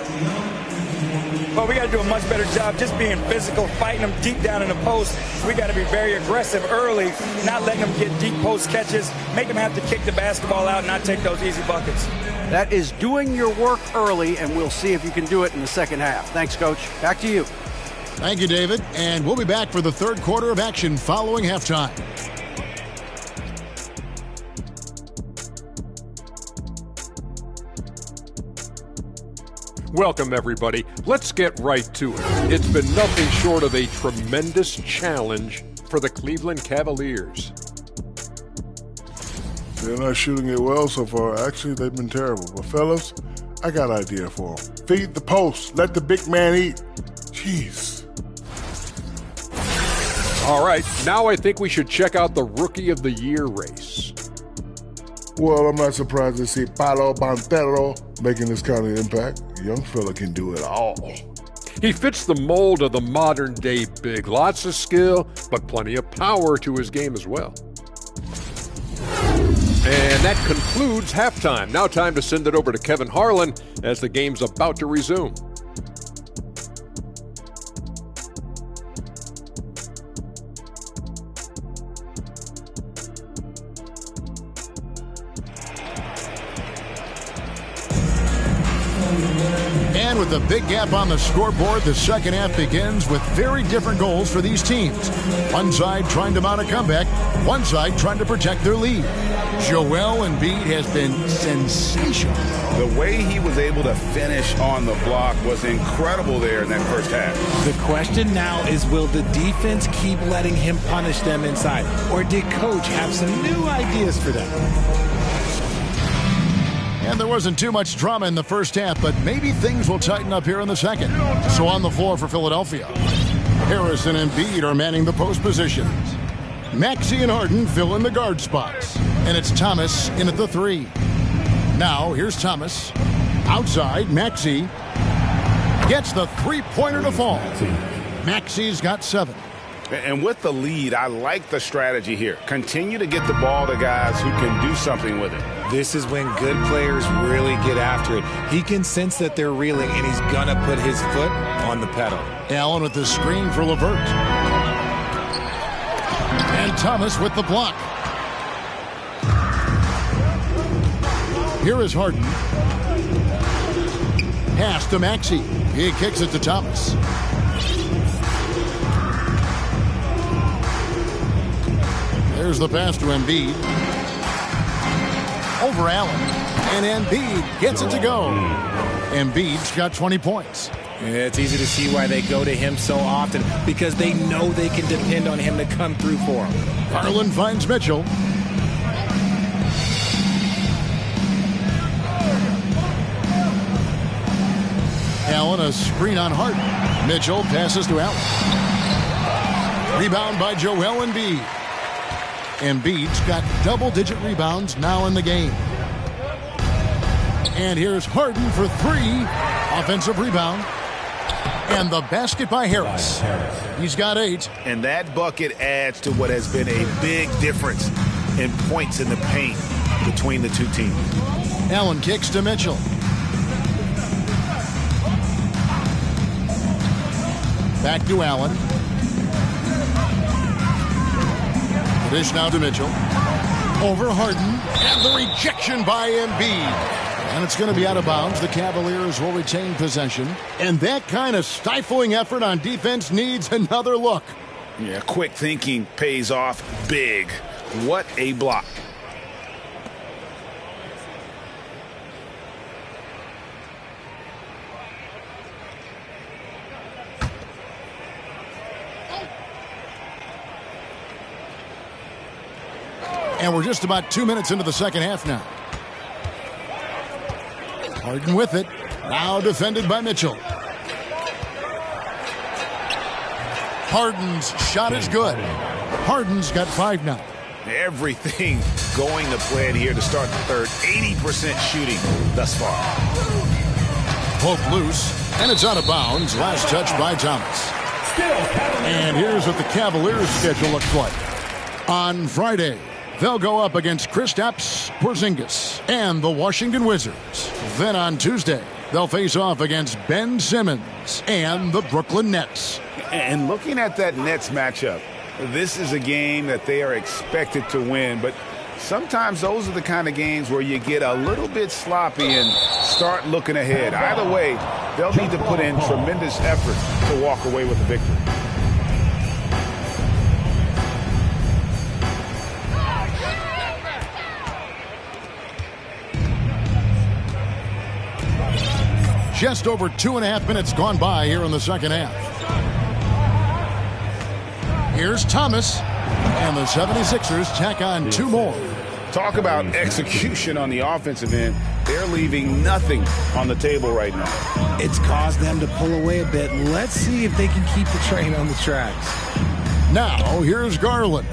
Well, we got to do a much better job just being physical, fighting them deep down in the post. We got to be very aggressive early, not letting them get deep post catches, make them have to kick the basketball out and not take those easy buckets. That is doing your work early, and we'll see if you can do it in the second half. Thanks, Coach. Back to you. Thank you, David. And we'll be back for the third quarter of action following halftime. Welcome, everybody. Let's get right to it. It's been nothing short of a tremendous challenge for the Cleveland Cavaliers. They're not shooting it well so far. Actually, they've been terrible. But, fellas, I got an idea for them. Feed the post. Let the big man eat. Jeez. All right, now I think we should check out the Rookie of the Year race. Well, I'm not surprised to see Paolo Banchero making this kind of impact. Young fella can do it all. He fits the mold of the modern-day big. Lots of skill, but plenty of power to his game as well. And that concludes halftime. Now time to send it over to Kevin Harlan as the game's about to resume. And with a big gap on the scoreboard, the second half begins with very different goals for these teams. One side trying to mount a comeback, one side trying to protect their lead. Joel Embiid has been sensational. The way he was able to finish on the block was incredible there in that first half. The question now is, will the defense keep letting him punish them inside? Or did coach have some new ideas for them? And there wasn't too much drama in the first half, but maybe things will tighten up here in the second. So on the floor for Philadelphia, Harris and Embiid are manning the post positions. Maxey and Harden fill in the guard spots. And it's Thomas in at the 3. Now, here's Thomas. Outside, Maxey gets the three-pointer to fall. Maxey's got 7. And with the lead, I like the strategy here. Continue to get the ball to guys who can do something with it. This is when good players really get after it. He can sense that they're reeling, and he's going to put his foot on the pedal. Allen with the screen for LeVert. And Thomas with the block. Here is Harden. Pass to Maxey. He kicks it to Thomas. There's the pass to Embiid. Over Allen. And Embiid gets it to go. Embiid's got 20 points. It's easy to see why they go to him so often, because they know they can depend on him to come through for them. Garland finds Mitchell. Allen, a screen on Harden. Mitchell passes to Allen. Rebound by Joel Embiid. Embiid's got double-digit rebounds now in the game. And here's Harden for 3. Offensive rebound. And the basket by Harris. He's got 8. And that bucket adds to what has been a big difference in points in the paint between the two teams. Allen kicks to Mitchell. Back to Allen. Dish now to Mitchell. Over Harden. And the rejection by Embiid. And it's going to be out of bounds. The Cavaliers will retain possession. And that kind of stifling effort on defense needs another look. Yeah, quick thinking pays off big. What a block. And we're just about 2 minutes into the second half now. Harden with it. Now defended by Mitchell. Harden's shot is good. Harden's got 5 now. Everything going to plan here to start the third. 80% shooting thus far. Poke loose, and it's out of bounds. Last touch by Thomas. And here's what the Cavaliers' schedule looks like. On Friday, they'll go up against Kristaps Porzingis and the Washington Wizards. Then on Tuesday, they'll face off against Ben Simmons and the Brooklyn Nets. And looking at that Nets matchup, this is a game that they are expected to win, but sometimes those are the kind of games where you get a little bit sloppy and start looking ahead. Either way, they'll need to put in tremendous effort to walk away with the victory. Just over 2.5 minutes gone by here in the second half. Here's Thomas, and the 76ers tack on 2 more. Talk about execution on the offensive end. They're leaving nothing on the table right now. It's caused them to pull away a bit. Let's see if they can keep the train on the tracks. Now, here's Garland.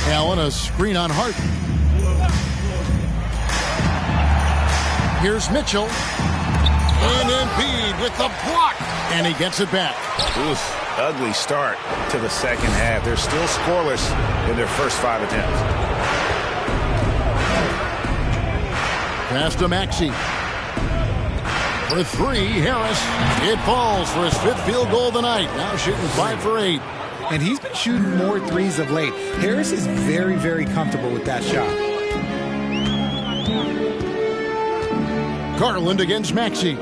Allen, a screen on Harden. Here's Mitchell. And Embiid with the block. And he gets it back. Oof, ugly start to the second half. They're still scoreless in their first 5 attempts. Pass to Maxey. For 3, Harris. It falls for his 5th field goal of the night. Now shooting 5 for 8. And he's been shooting more threes of late. Harris is very, very comfortable with that shot. Garland against Maxey.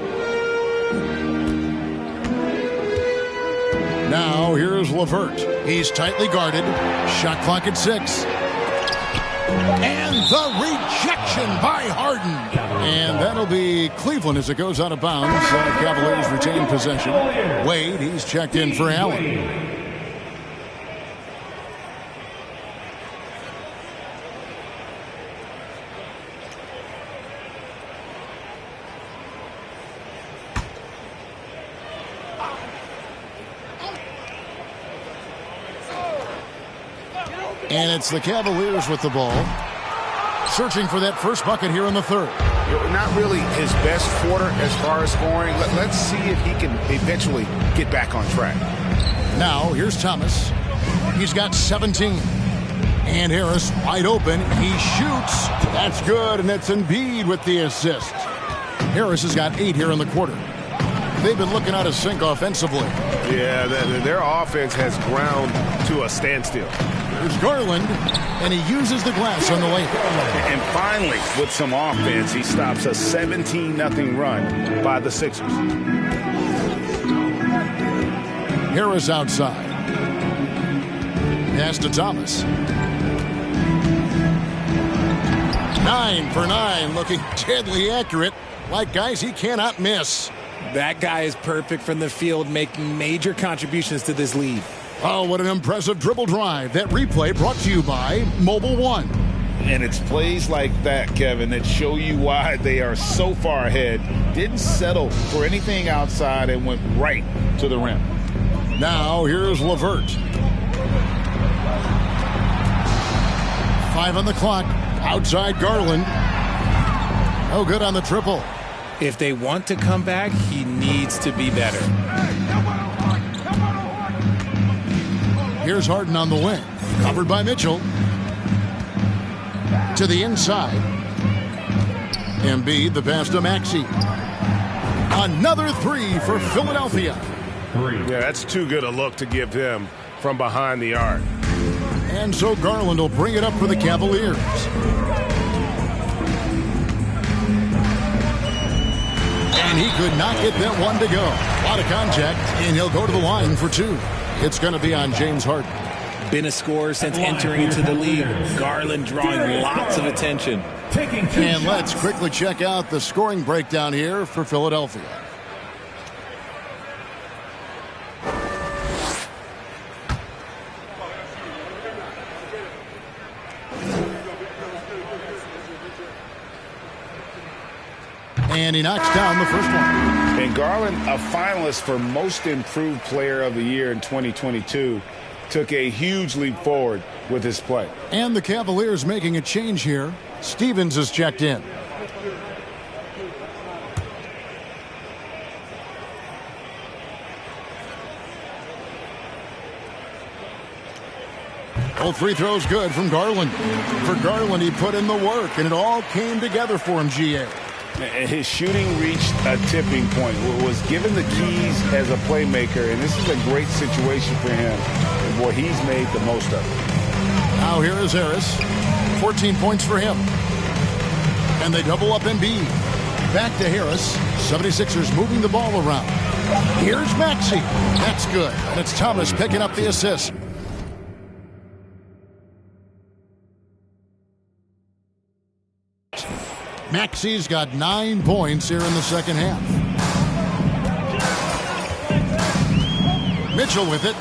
Now here's Levert. He's tightly guarded. Shot clock at 6. And the rejection by Harden. And that'll be Cleveland as it goes out of bounds. Cavaliers retain possession. Wade, he's checked in for Allen. And it's the Cavaliers with the ball. Searching for that first bucket here in the third. Not really his best quarter as far as scoring. Let's see if he can eventually get back on track. Now, here's Thomas. He's got 17. And Harris wide open. He shoots. That's good, and that's Embiid with the assist. Harris has got 8 here in the quarter. They've been looking out of sync offensively. Yeah, their offense has ground to a standstill. There's Garland, and he uses the glass on the lane. And finally, with some offense, he stops a 17-0 run by the Sixers. Harris outside. Pass to Thomas. 9 for 9, looking deadly accurate, like guys he cannot miss. That guy is perfect from the field, making major contributions to this lead. Oh, what an impressive dribble drive. That replay brought to you by Mobile One. And it's plays like that, Kevin, that show you why they are so far ahead. Didn't settle for anything outside and went right to the rim. Now, here's Levert. 5 on the clock. Outside Garland. Oh, good on the triple. If they want to come back, he needs to be better. Here's Harden on the wing. Covered by Mitchell. To the inside. Embiid, the pass to Maxey. Another 3 for Philadelphia. Yeah, that's too good a look to give him from behind the arc. And so Garland will bring it up for the Cavaliers. And he could not get that one to go. A lot of contact, and he'll go to the line for 2. It's going to be on James Harden. Been a scorer since entering into the league. Garland drawing lots of attention. And let's quickly check out the scoring breakdown here for Philadelphia. And he knocks down the first one. And Garland, a finalist for Most Improved Player of the Year in 2022, took a huge leap forward with his play. And the Cavaliers making a change here. Stevens is checked in. Both free throws good from Garland. For Garland, he put in the work, and it all came together for him, GA. His shooting reached a tipping point. Was given the keys as a playmaker, and this is a great situation for him. And boy, he's made the most of it. Now here is Harris. 14 points for him. And they double up Embiid. Back to Harris. 76ers moving the ball around. Here's Maxey. That's good. And it's Thomas picking up the assist. Maxey's got 9 points here in the second half. Mitchell with it.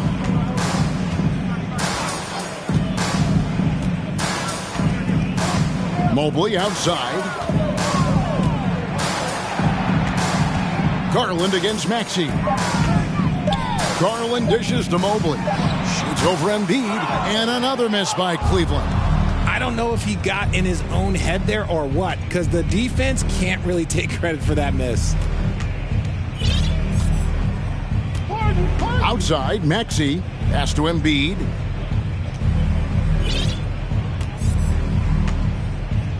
Mobley outside. Garland against Maxey. Garland dishes to Mobley. Shoots over Embiid. And another miss by Cleveland. I don't know if he got in his own head there or what, because the defense can't really take credit for that miss. Outside, Maxey. Pass to Embiid.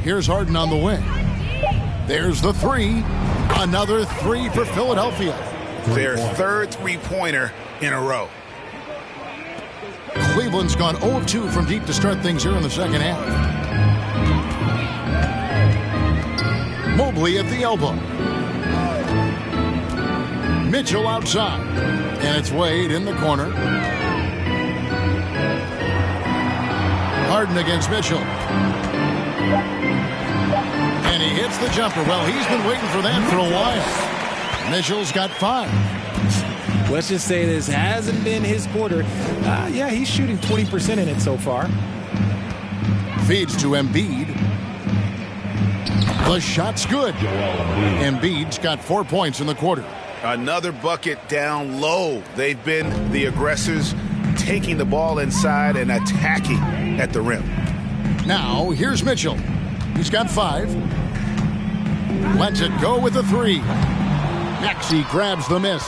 Here's Harden on the wing. There's the 3. Another 3 for Philadelphia. Their third three-pointer in a row. Cleveland's gone 0 of 2 from deep to start things here in the second half. Mobley Mobley at the elbow. Mitchell outside. And it's Wade in the corner. Harden against Mitchell. And he hits the jumper. Well, he's been waiting for that for a while. Mitchell's got 5. Let's just say this hasn't been his quarter. Yeah, he's shooting 20% in it so far. Feeds to Embiid. The shot's good. Embiid's got 4 points in the quarter. Another bucket down low. They've been the aggressors, taking the ball inside and attacking at the rim. Now, here's Mitchell. He's got 5. Lets it go with a 3. Maxey grabs the miss.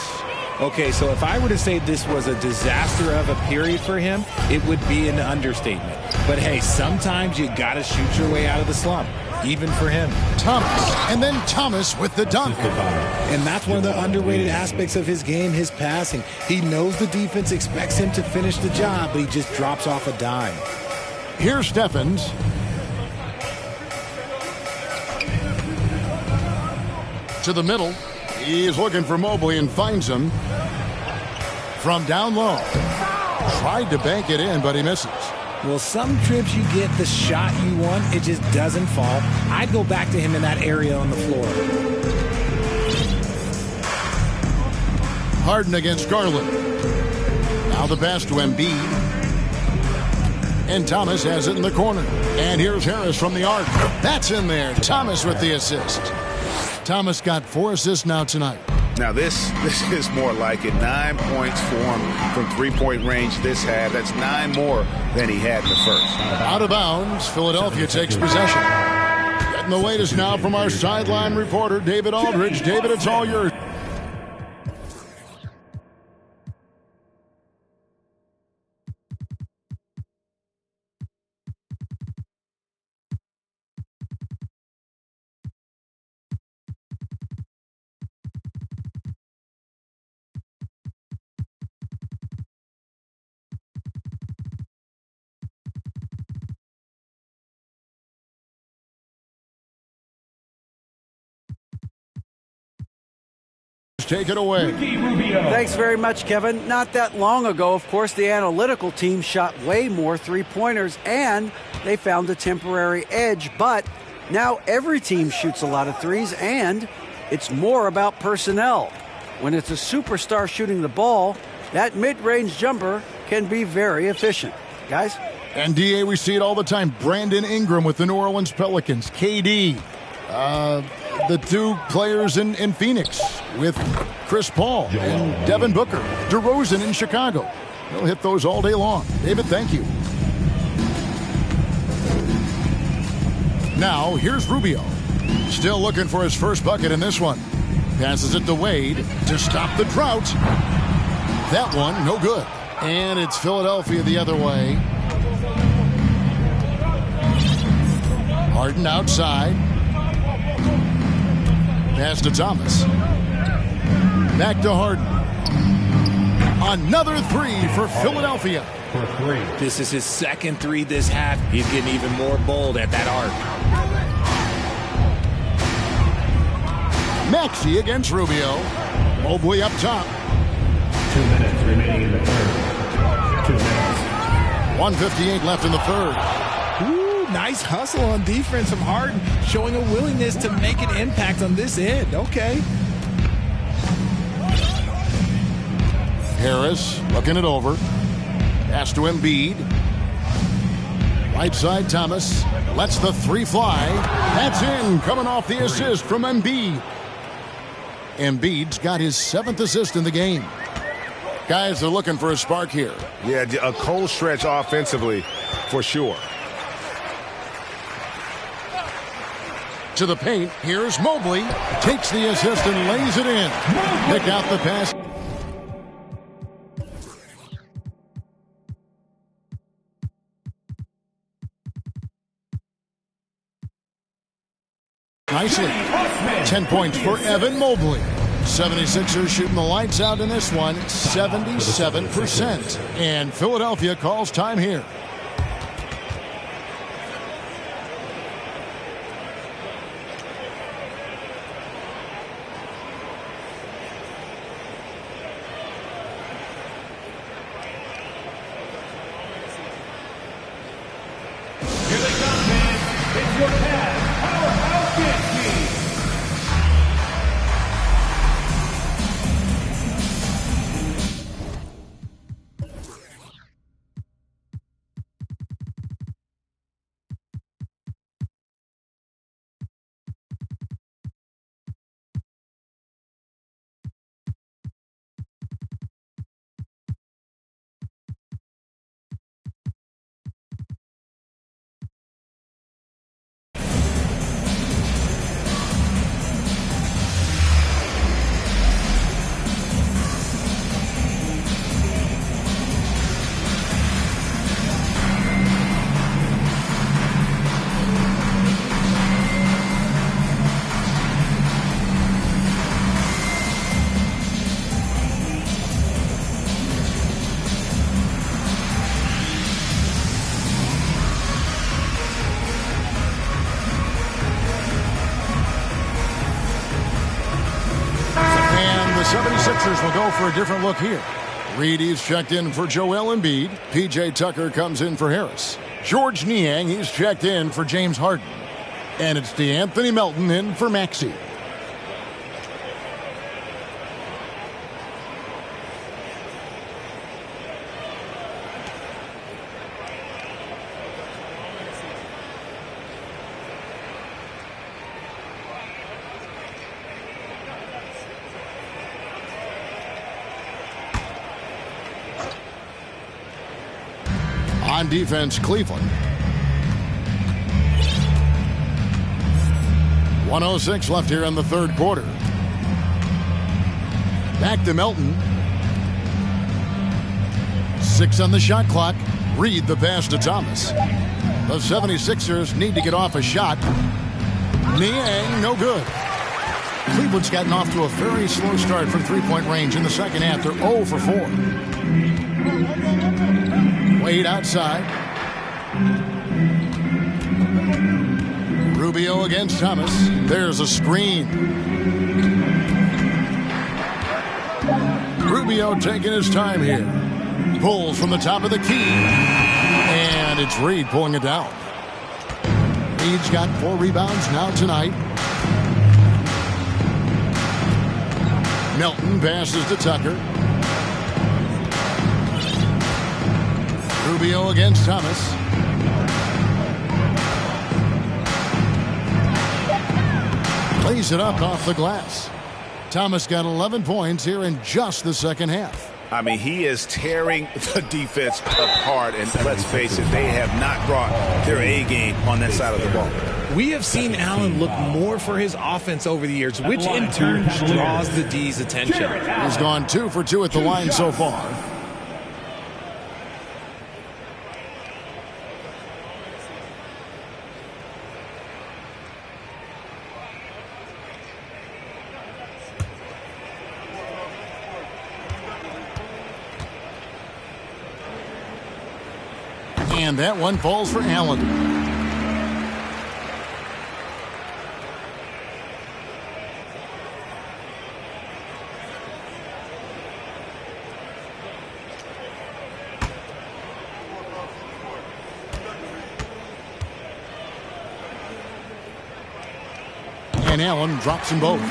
Okay, so if I were to say this was a disaster of a period for him, it would be an understatement. But hey, sometimes you got to shoot your way out of the slump, even for him. Thomas, and then Thomas with the dunk. And that's one of the underrated aspects of his game, his passing. He knows the defense expects him to finish the job, but he just drops off a dime. Here's Stephens. To the middle. He's looking for Mobley and finds him. From down low. Tried to bank it in, but he misses. Well, some trips you get the shot you want, it just doesn't fall. I'd go back to him in that area on the floor. Harden against Garland. Now the pass to Embiid. And Thomas has it in the corner. And here's Harris from the arc. That's in there. Thomas with the assist. Thomas got 4 assists now tonight. Now this is more like it. 9 points for him from three-point range this half. That's 9 more than he had in the first. Out of bounds, Philadelphia takes possession. Getting the latest now from our sideline reporter, David Aldridge. David, it's all yours. Take it away. Thanks very much, Kevin. Not that long ago, of course, the analytical team shot way more three-pointers, and they found a temporary edge. But now every team shoots a lot of threes, and it's more about personnel. When it's a superstar shooting the ball, that mid-range jumper can be very efficient. Guys? And, DA, we see it all the time. Brandon Ingram with the New Orleans Pelicans. KD. The 2 players in Phoenix with Chris Paul and Devin Booker. DeRozan in Chicago. They'll hit those all day long. David, thank you. Now, here's Rubio. Still looking for his first bucket in this one. Passes it to Wade to stop the drought. That one, no good. And it's Philadelphia the other way. Harden outside. Pass to Thomas. Back to Harden. Another 3 for Philadelphia. This is his second 3 this half. He's getting even more bold at that arc. Maxey against Rubio. Mobley up top. 2 minutes remaining in the third. 2 minutes. 1:58 left in the third. Ooh, nice hustle on defense from Harden, showing a willingness to make an impact on this end. Okay. Harris looking it over. Pass to Embiid. Right side Thomas. Lets the 3 fly. That's in. Coming off the assist from Embiid. Embiid's got his 7th assist in the game. Guys are looking for a spark here. Yeah, a cold stretch offensively for sure. To the paint, here's Mobley. Takes the assist and lays it in. Pick out the pass. Nicely. 10 points for Evan Mobley. 76ers shooting the lights out in this one, 77%. And Philadelphia calls time here. your Cavs Powerhouse Dance Team. And the 76ers will go for a different look here. Reedy's checked in for Joel Embiid. P.J. Tucker comes in for Harris. George Niang, he's checked in for James Harden. And it's DeAnthony Melton in for Maxey. On defense, Cleveland. 1:06 left here in the third quarter. Back to Melton. 6 on the shot clock. Reed the pass to Thomas. The 76ers need to get off a shot. Niang, no good. Cleveland's gotten off to a very slow start from three-point range in the second half. They're 0 for 4. Wade outside. Rubio against Thomas. There's a screen. Rubio taking his time here. Pulls from the top of the key. And it's Reed pulling it down. Reed's got 4 rebounds now tonight. Melton passes to Tucker. Rubio against Thomas. Plays it up off the glass. Thomas got 11 points here in just the second half. I mean, he is tearing the defense apart, and let's face it, they have not brought their A game on that side of the ball. We have seen Allen look more for his offense over the years, which in turn draws the D's attention. He's gone 2 for 2 at the line so far. And that one falls for Allen. And Allen drops them both.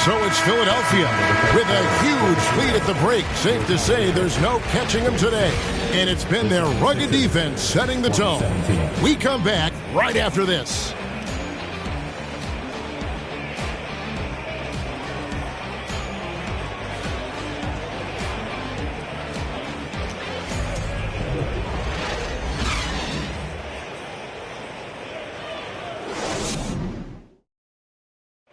So it's Philadelphia with a huge lead at the break. Safe to say there's no catching them today. And it's been their rugged defense setting the tone. We come back right after this.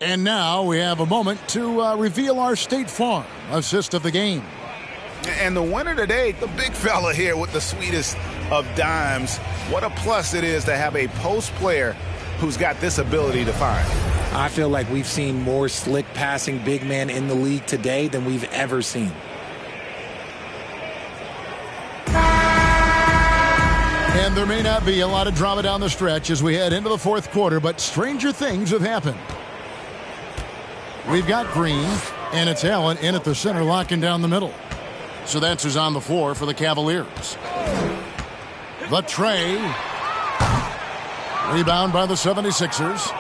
And now we have a moment to reveal our State Farm assist of the game. And the winner today, the big fella here with the sweetest of dimes. What a plus it is to have a post player who's got this ability to find. I feel like we've seen more slick passing big man in the league today than we've ever seen. And there may not be a lot of drama down the stretch as we head into the fourth quarter, but stranger things have happened. We've got Green, and it's Allen in at the center, locking down the middle. So that's who's on the floor for the Cavaliers. The tray. Rebound by the 76ers.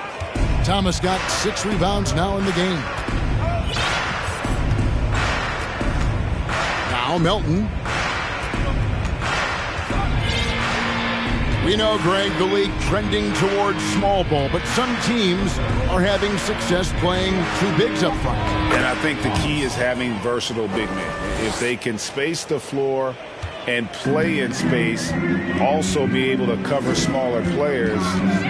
Thomas got 6 rebounds now in the game. Now Melton. We know, Greg, the league trending towards small ball, but some teams are having success playing 2 bigs up front. And I think the key is having versatile big men. If they can space the floor and play in space, also be able to cover smaller players,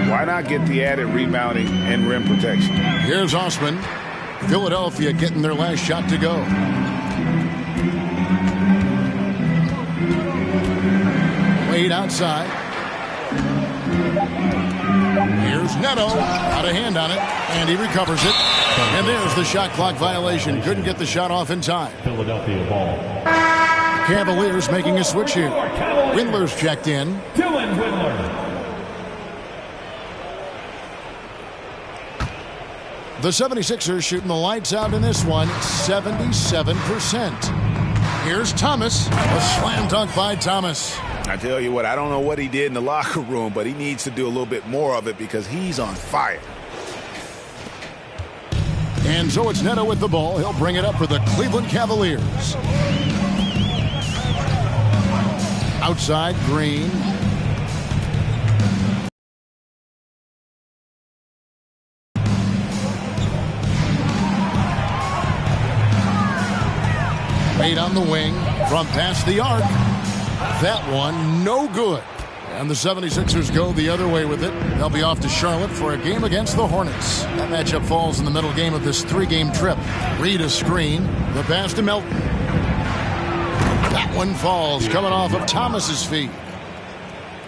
why not get the added rebounding and rim protection? Here's Osman. Philadelphia getting their last shot to go. Wade outside. Here's Neto. Got a hand on it, and he recovers it. And there's the shot clock violation. Couldn't get the shot off in time. Philadelphia ball. Cavaliers making a switch here. Windler's checked in. Dylan Windler. The 76ers shooting the lights out in this one, 77%. Here's Thomas. A slam dunk by Thomas. I tell you what, I don't know what he did in the locker room, but he needs to do a little bit more of it because he's on fire. And so it's Neto with the ball. He'll bring it up for the Cleveland Cavaliers. Outside, Green. Wade on the wing from past the arc. That one, no good. And the 76ers go the other way with it. They'll be off to Charlotte for a game against the Hornets. That matchup falls in the middle game of this 3-game trip. Reed a screen. The pass to Melton. That one falls, coming off of Thomas's feet.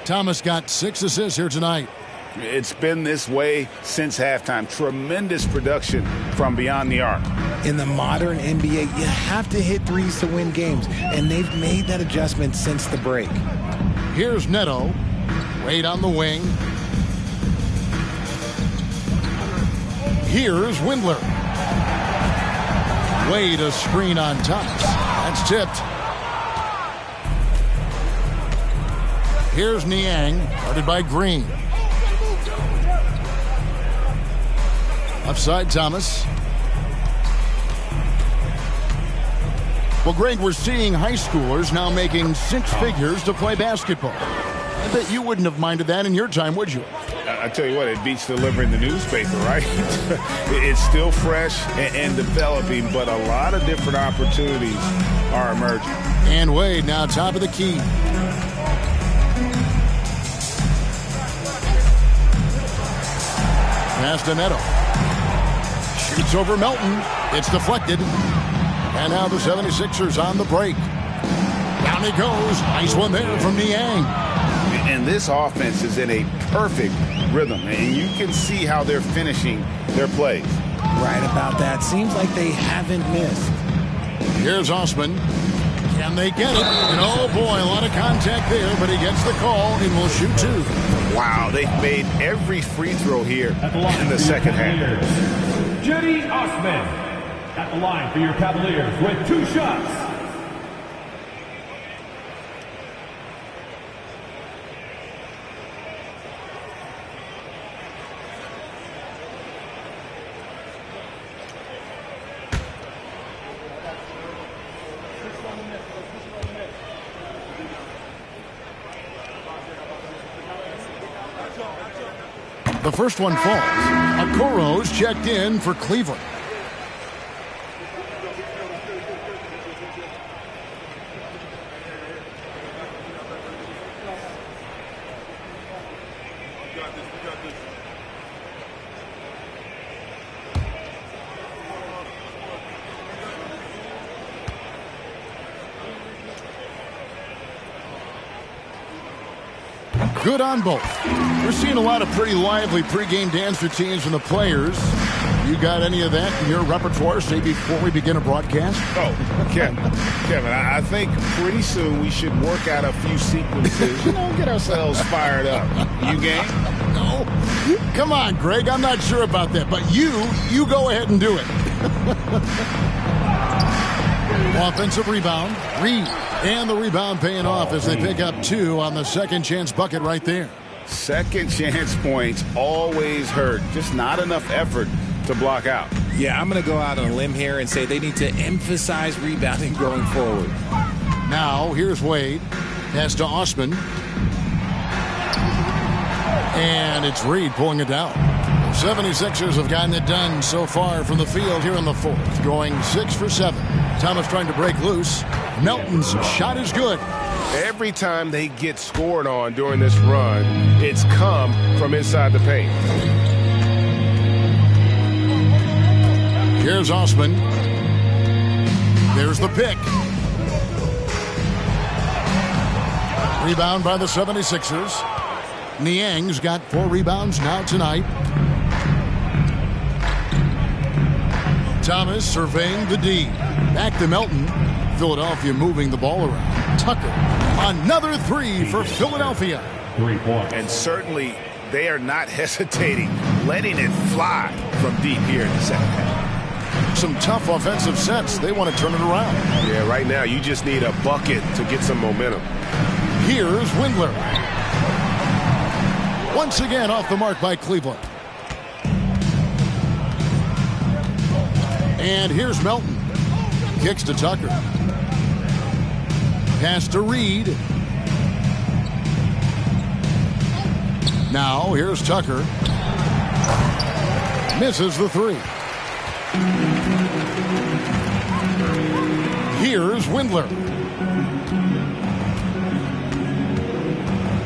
Thomas got 6 assists here tonight. It's been this way since halftime. Tremendous production from beyond the arc. In the modern NBA, you have to hit threes to win games, and they've made that adjustment since the break. Here's Neto. Wade on the wing. Here's Windler. Wade a screen on Thomas. That's tipped. Here's Niang, guarded by Green. Upside Thomas. Well, Greg, we're seeing high schoolers now making 6 figures to play basketball. I bet you wouldn't have minded that in your time, would you? I tell you what, it beats delivering the newspaper, right? It's still fresh and developing, but a lot of different opportunities are emerging. And Wade now top of the key. Pass to Neto. Shoots over Melton. It's deflected. And now the 76ers on the break. Down he goes. Nice one there from Niang. And this offense is in a perfect rhythm. And you can see how they're finishing their plays. Right about that. Seems like they haven't missed. Here's Osman. Can they get it? And oh boy, a lot of contact there, but he gets the call and will shoot 2. Wow, they've made every free throw here in the second half. Judy Osman at the line for your Cavaliers with 2 shots. The first one falls. Okoro's checked in for Cleveland. Good on both. We're seeing a lot of pretty lively pregame dance routines from the players. You got any of that in your repertoire, say, before we begin a broadcast? Oh, Kevin, I think pretty soon we should work out a few sequences, get ourselves fired up. You game? No. Come on, Greg, I'm not sure about that, but you go ahead and do it. Offensive rebound. Reed. And the rebound paying off as they pick up 2 on the second chance bucket right there. Second chance points always hurt. Just not enough effort to block out. Yeah, I'm going to go out on a limb here and say they need to emphasize rebounding going forward. Now, here's Wade. Pass to Osman. And it's Reed pulling it down. 76ers have gotten it done so far from the field here in the fourth, going 6 for 7. Thomas trying to break loose. Melton's shot is good. Every time they get scored on during this run, it's come from inside the paint. Here's Osman. There's the pick. Rebound by the 76ers. Niang's got 4 rebounds now tonight. Thomas surveying the D. Back to Melton. Philadelphia moving the ball around. Tucker. Another 3 for Philadelphia. 3 points. And certainly they are not hesitating, letting it fly from deep here in the second half. Some tough offensive sets. They want to turn it around. Yeah, right now you just need a bucket to get some momentum. Here's Windler. Once again off the mark by Cleveland. And here's Melton. Kicks to Tucker. Pass to Reed. Now here's Tucker. Misses the 3. Here's Windler.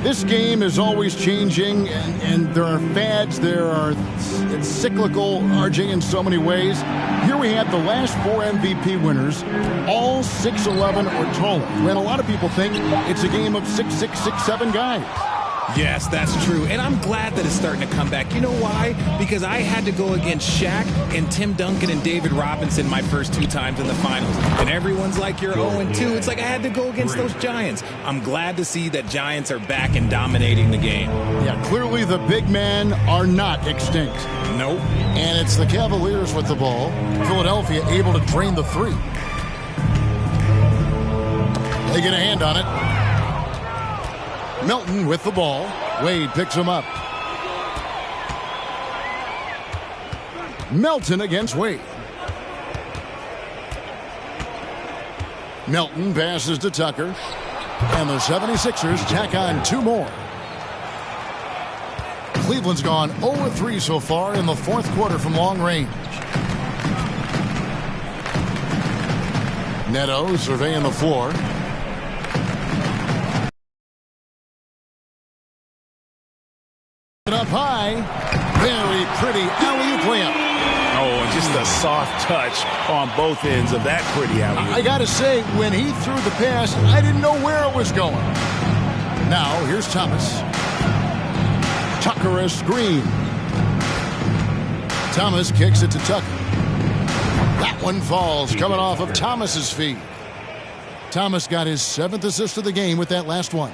This game is always changing, and there are fads. It's cyclical, RJ, in so many ways. Here we have the last 4 MVP winners, all 6'11" or taller. And a lot of people think it's a game of 6'6", 6'7" guys. Yes, that's true. And I'm glad that it's starting to come back. You know why? Because I had to go against Shaq and Tim Duncan and David Robinson my first 2 times in the finals. And everyone's like, you're 0-2. It's like I had to go against those Giants. I'm glad to see that Giants are back and dominating the game. Yeah, clearly the big men are not extinct. Nope. And it's the Cavaliers with the ball. Philadelphia able to drain the 3. They get a hand on it. Melton with the ball. Wade picks him up. Melton against Wade. Melton passes to Tucker. And the 76ers tack on 2 more. Cleveland's gone 0-3 so far in the fourth quarter from long range. Neto surveying the floor. Up high. Very pretty alley-oop layup. Oh, and just a soft touch on both ends of that pretty alley-oop. I got to say, when he threw the pass, I didn't know where it was going. Now, here's Thomas. Tucker a screen. Thomas kicks it to Tucker. That one falls, coming off of Thomas's feet. Thomas got his 7th assist of the game with that last one.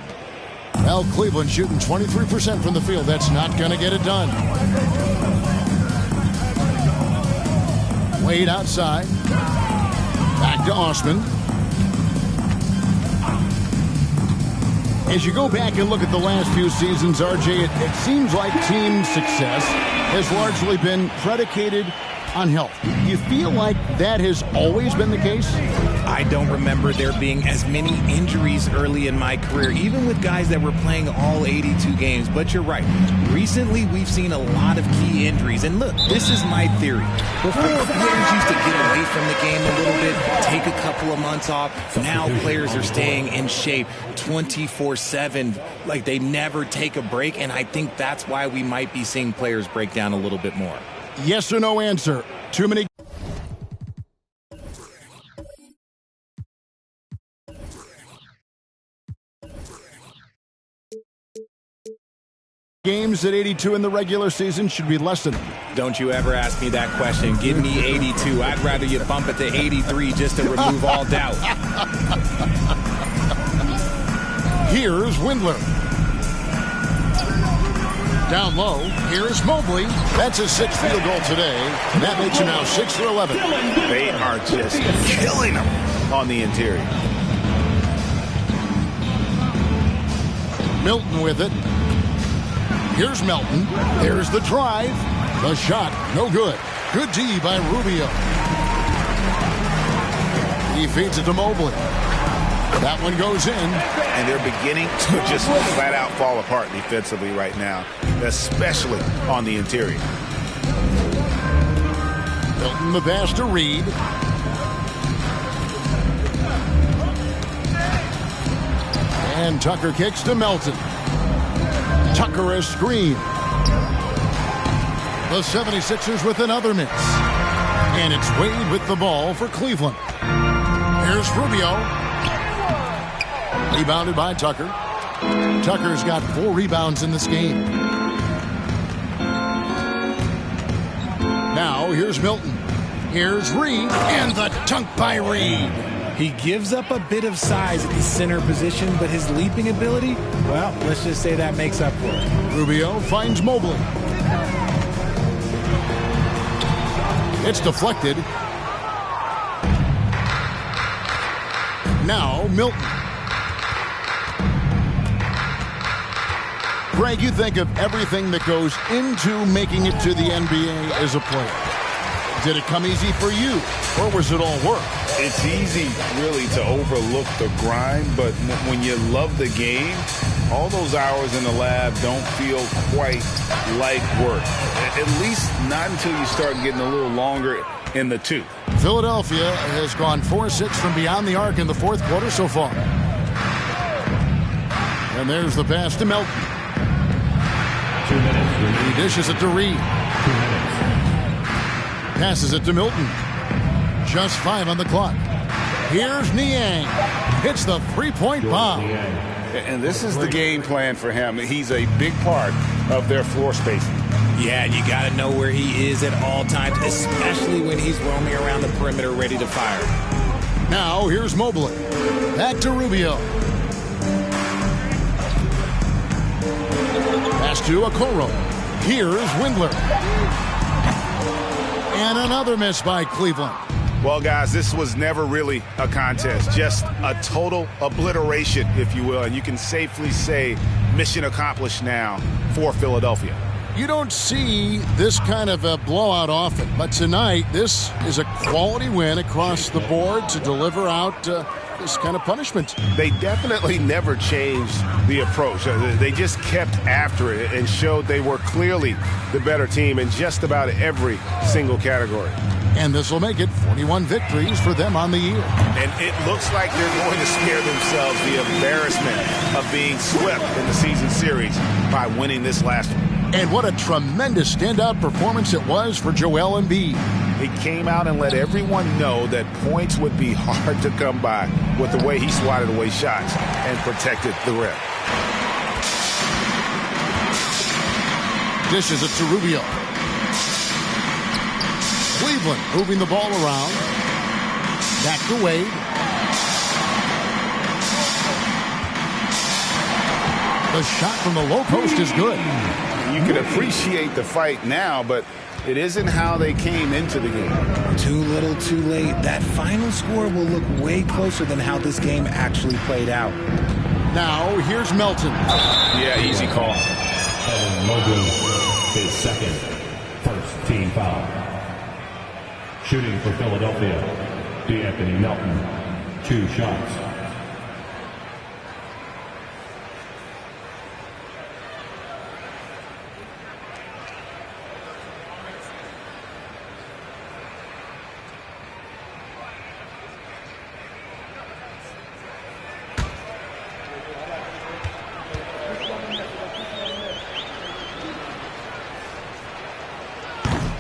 Well, Cleveland shooting 23% from the field. That's not going to get it done. Wade outside. Back to Osman. As you go back and look at the last few seasons, RJ, it seems like team success has largely been predicated on health. Do you feel like that has always been the case? I don't remember there being as many injuries early in my career, even with guys that were playing all 82 games. But you're right. Recently, we've seen a lot of key injuries. And look, this is my theory. Before, players used to get away from the game a little bit, take a couple of months off. Now players are staying in shape 24/7, like they never take a break. And I think that's why we might be seeing players break down a little bit more. Yes or no answer. Too many games at 82 in the regular season should be less than them. Don't you ever ask me that question. Give me 82. I'd rather you bump it to 83 just to remove all doubt. Here's Windler. Down low, here's Mobley. That's his 6th field goal today. And that makes him now 6 for 11. They are just killing them. on the interior. Milton with it. Here's Melton. There's the drive. The shot, no good. Good D by Rubio. He feeds it to Mobley. That one goes in. And they're beginning to just flat out fall apart defensively right now, especially on the interior. Milton the pass to Reed. And Tucker kicks to Melton. Tucker a screen. The 76ers with another miss. And it's Wade with the ball for Cleveland. Here's Rubio. Rebounded by Tucker. Tucker's got 4 rebounds in this game. Now here's Milton. Here's Reed. And the dunk by Reed. He gives up a bit of size at the center position, but his leaping ability, well, let's just say that makes up for it. Rubio finds Mobley. It's deflected. Now Milton. Greg, you think of everything that goes into making it to the NBA as a player. Did it come easy for you, or was it all work? It's easy, really, to overlook the grind, but when you love the game, all those hours in the lab don't feel quite like work. At least not until you start getting a little longer in the tooth. Philadelphia has gone 4-6 from beyond the arc in the fourth quarter so far. And there's the pass to Melton. 2 minutes. He dishes it to Reed. 2 minutes. Passes it to Milton. Just 5 on the clock. Here's Niang. Hits the three-point bomb. And this is the game plan for him. He's a big part of their floor spacing. Yeah, and you got to know where he is at all times, especially when he's roaming around the perimeter ready to fire. Now here's Mobley. Back to Rubio. Pass to Okoro. Here's Windler. And another miss by Cleveland. Well, guys, this was never really a contest, just a total obliteration, if you will. And you can safely say mission accomplished now for Philadelphia. You don't see this kind of a blowout often, but tonight this is a quality win across the board to deliver out this kind of punishment. They definitely never changed the approach. They just kept after it and showed they were clearly the better team in just about every single category. And this will make it 41 victories for them on the year. And it looks like they're going to spare themselves the embarrassment of being swept in the season series by winning this last one. And what a tremendous standout performance it was for Joel Embiid. He came out and let everyone know that points would be hard to come by with the way he swatted away shots and protected the rim. Dishes it to Rubio. Cleveland moving the ball around. Back to Wade. The shot from the low post is good. You can appreciate the fight now, but it isn't how they came into the game. Too little, too late. That final score will look way closer than how this game actually played out. Now, here's Melton. Yeah, easy call. Evan Mobley, his second first team foul. Shooting for Philadelphia, D'Anthony Melton, 2 shots.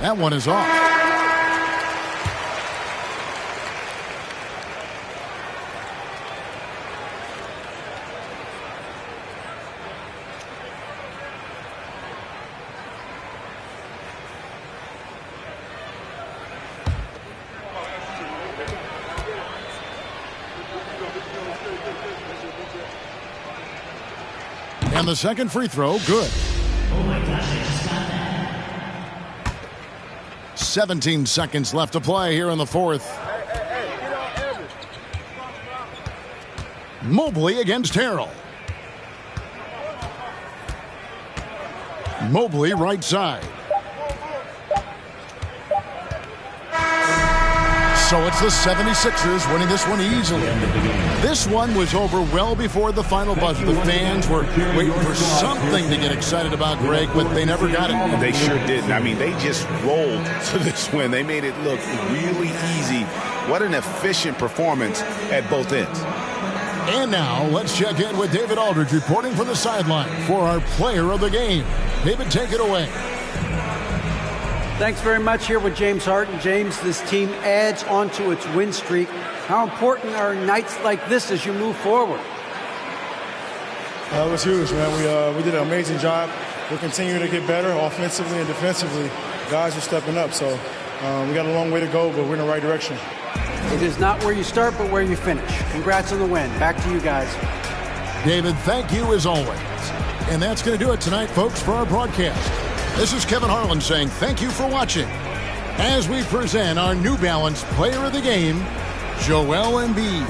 That one is off. And the second free throw, good. 17 seconds left to play here in the fourth. Mobley against Harrell. Mobley right side. So it's the 76ers winning this one easily. This one was over well before the final buzzer. The fans were waiting for something to get excited about, Greg, but they never got it. They sure didn't. I mean, they just rolled to this win. They made it look really easy. What an efficient performance at both ends. And now let's check in with David Aldridge reporting from the sideline for our player of the game. David, take it away. Thanks very much. Here with James Harden. James, this team adds on to its win streak. How important are nights like this as you move forward? It was huge, man. We did an amazing job. We're continuing to get better offensively and defensively. Guys are stepping up, so we got a long way to go, but we're in the right direction. It is not where you start, but where you finish. Congrats on the win. Back to you guys. David, thank you as always. And that's going to do it tonight, folks, for our broadcast. This is Kevin Harlan saying thank you for watching as we present our New Balance Player of the Game, Joel Embiid.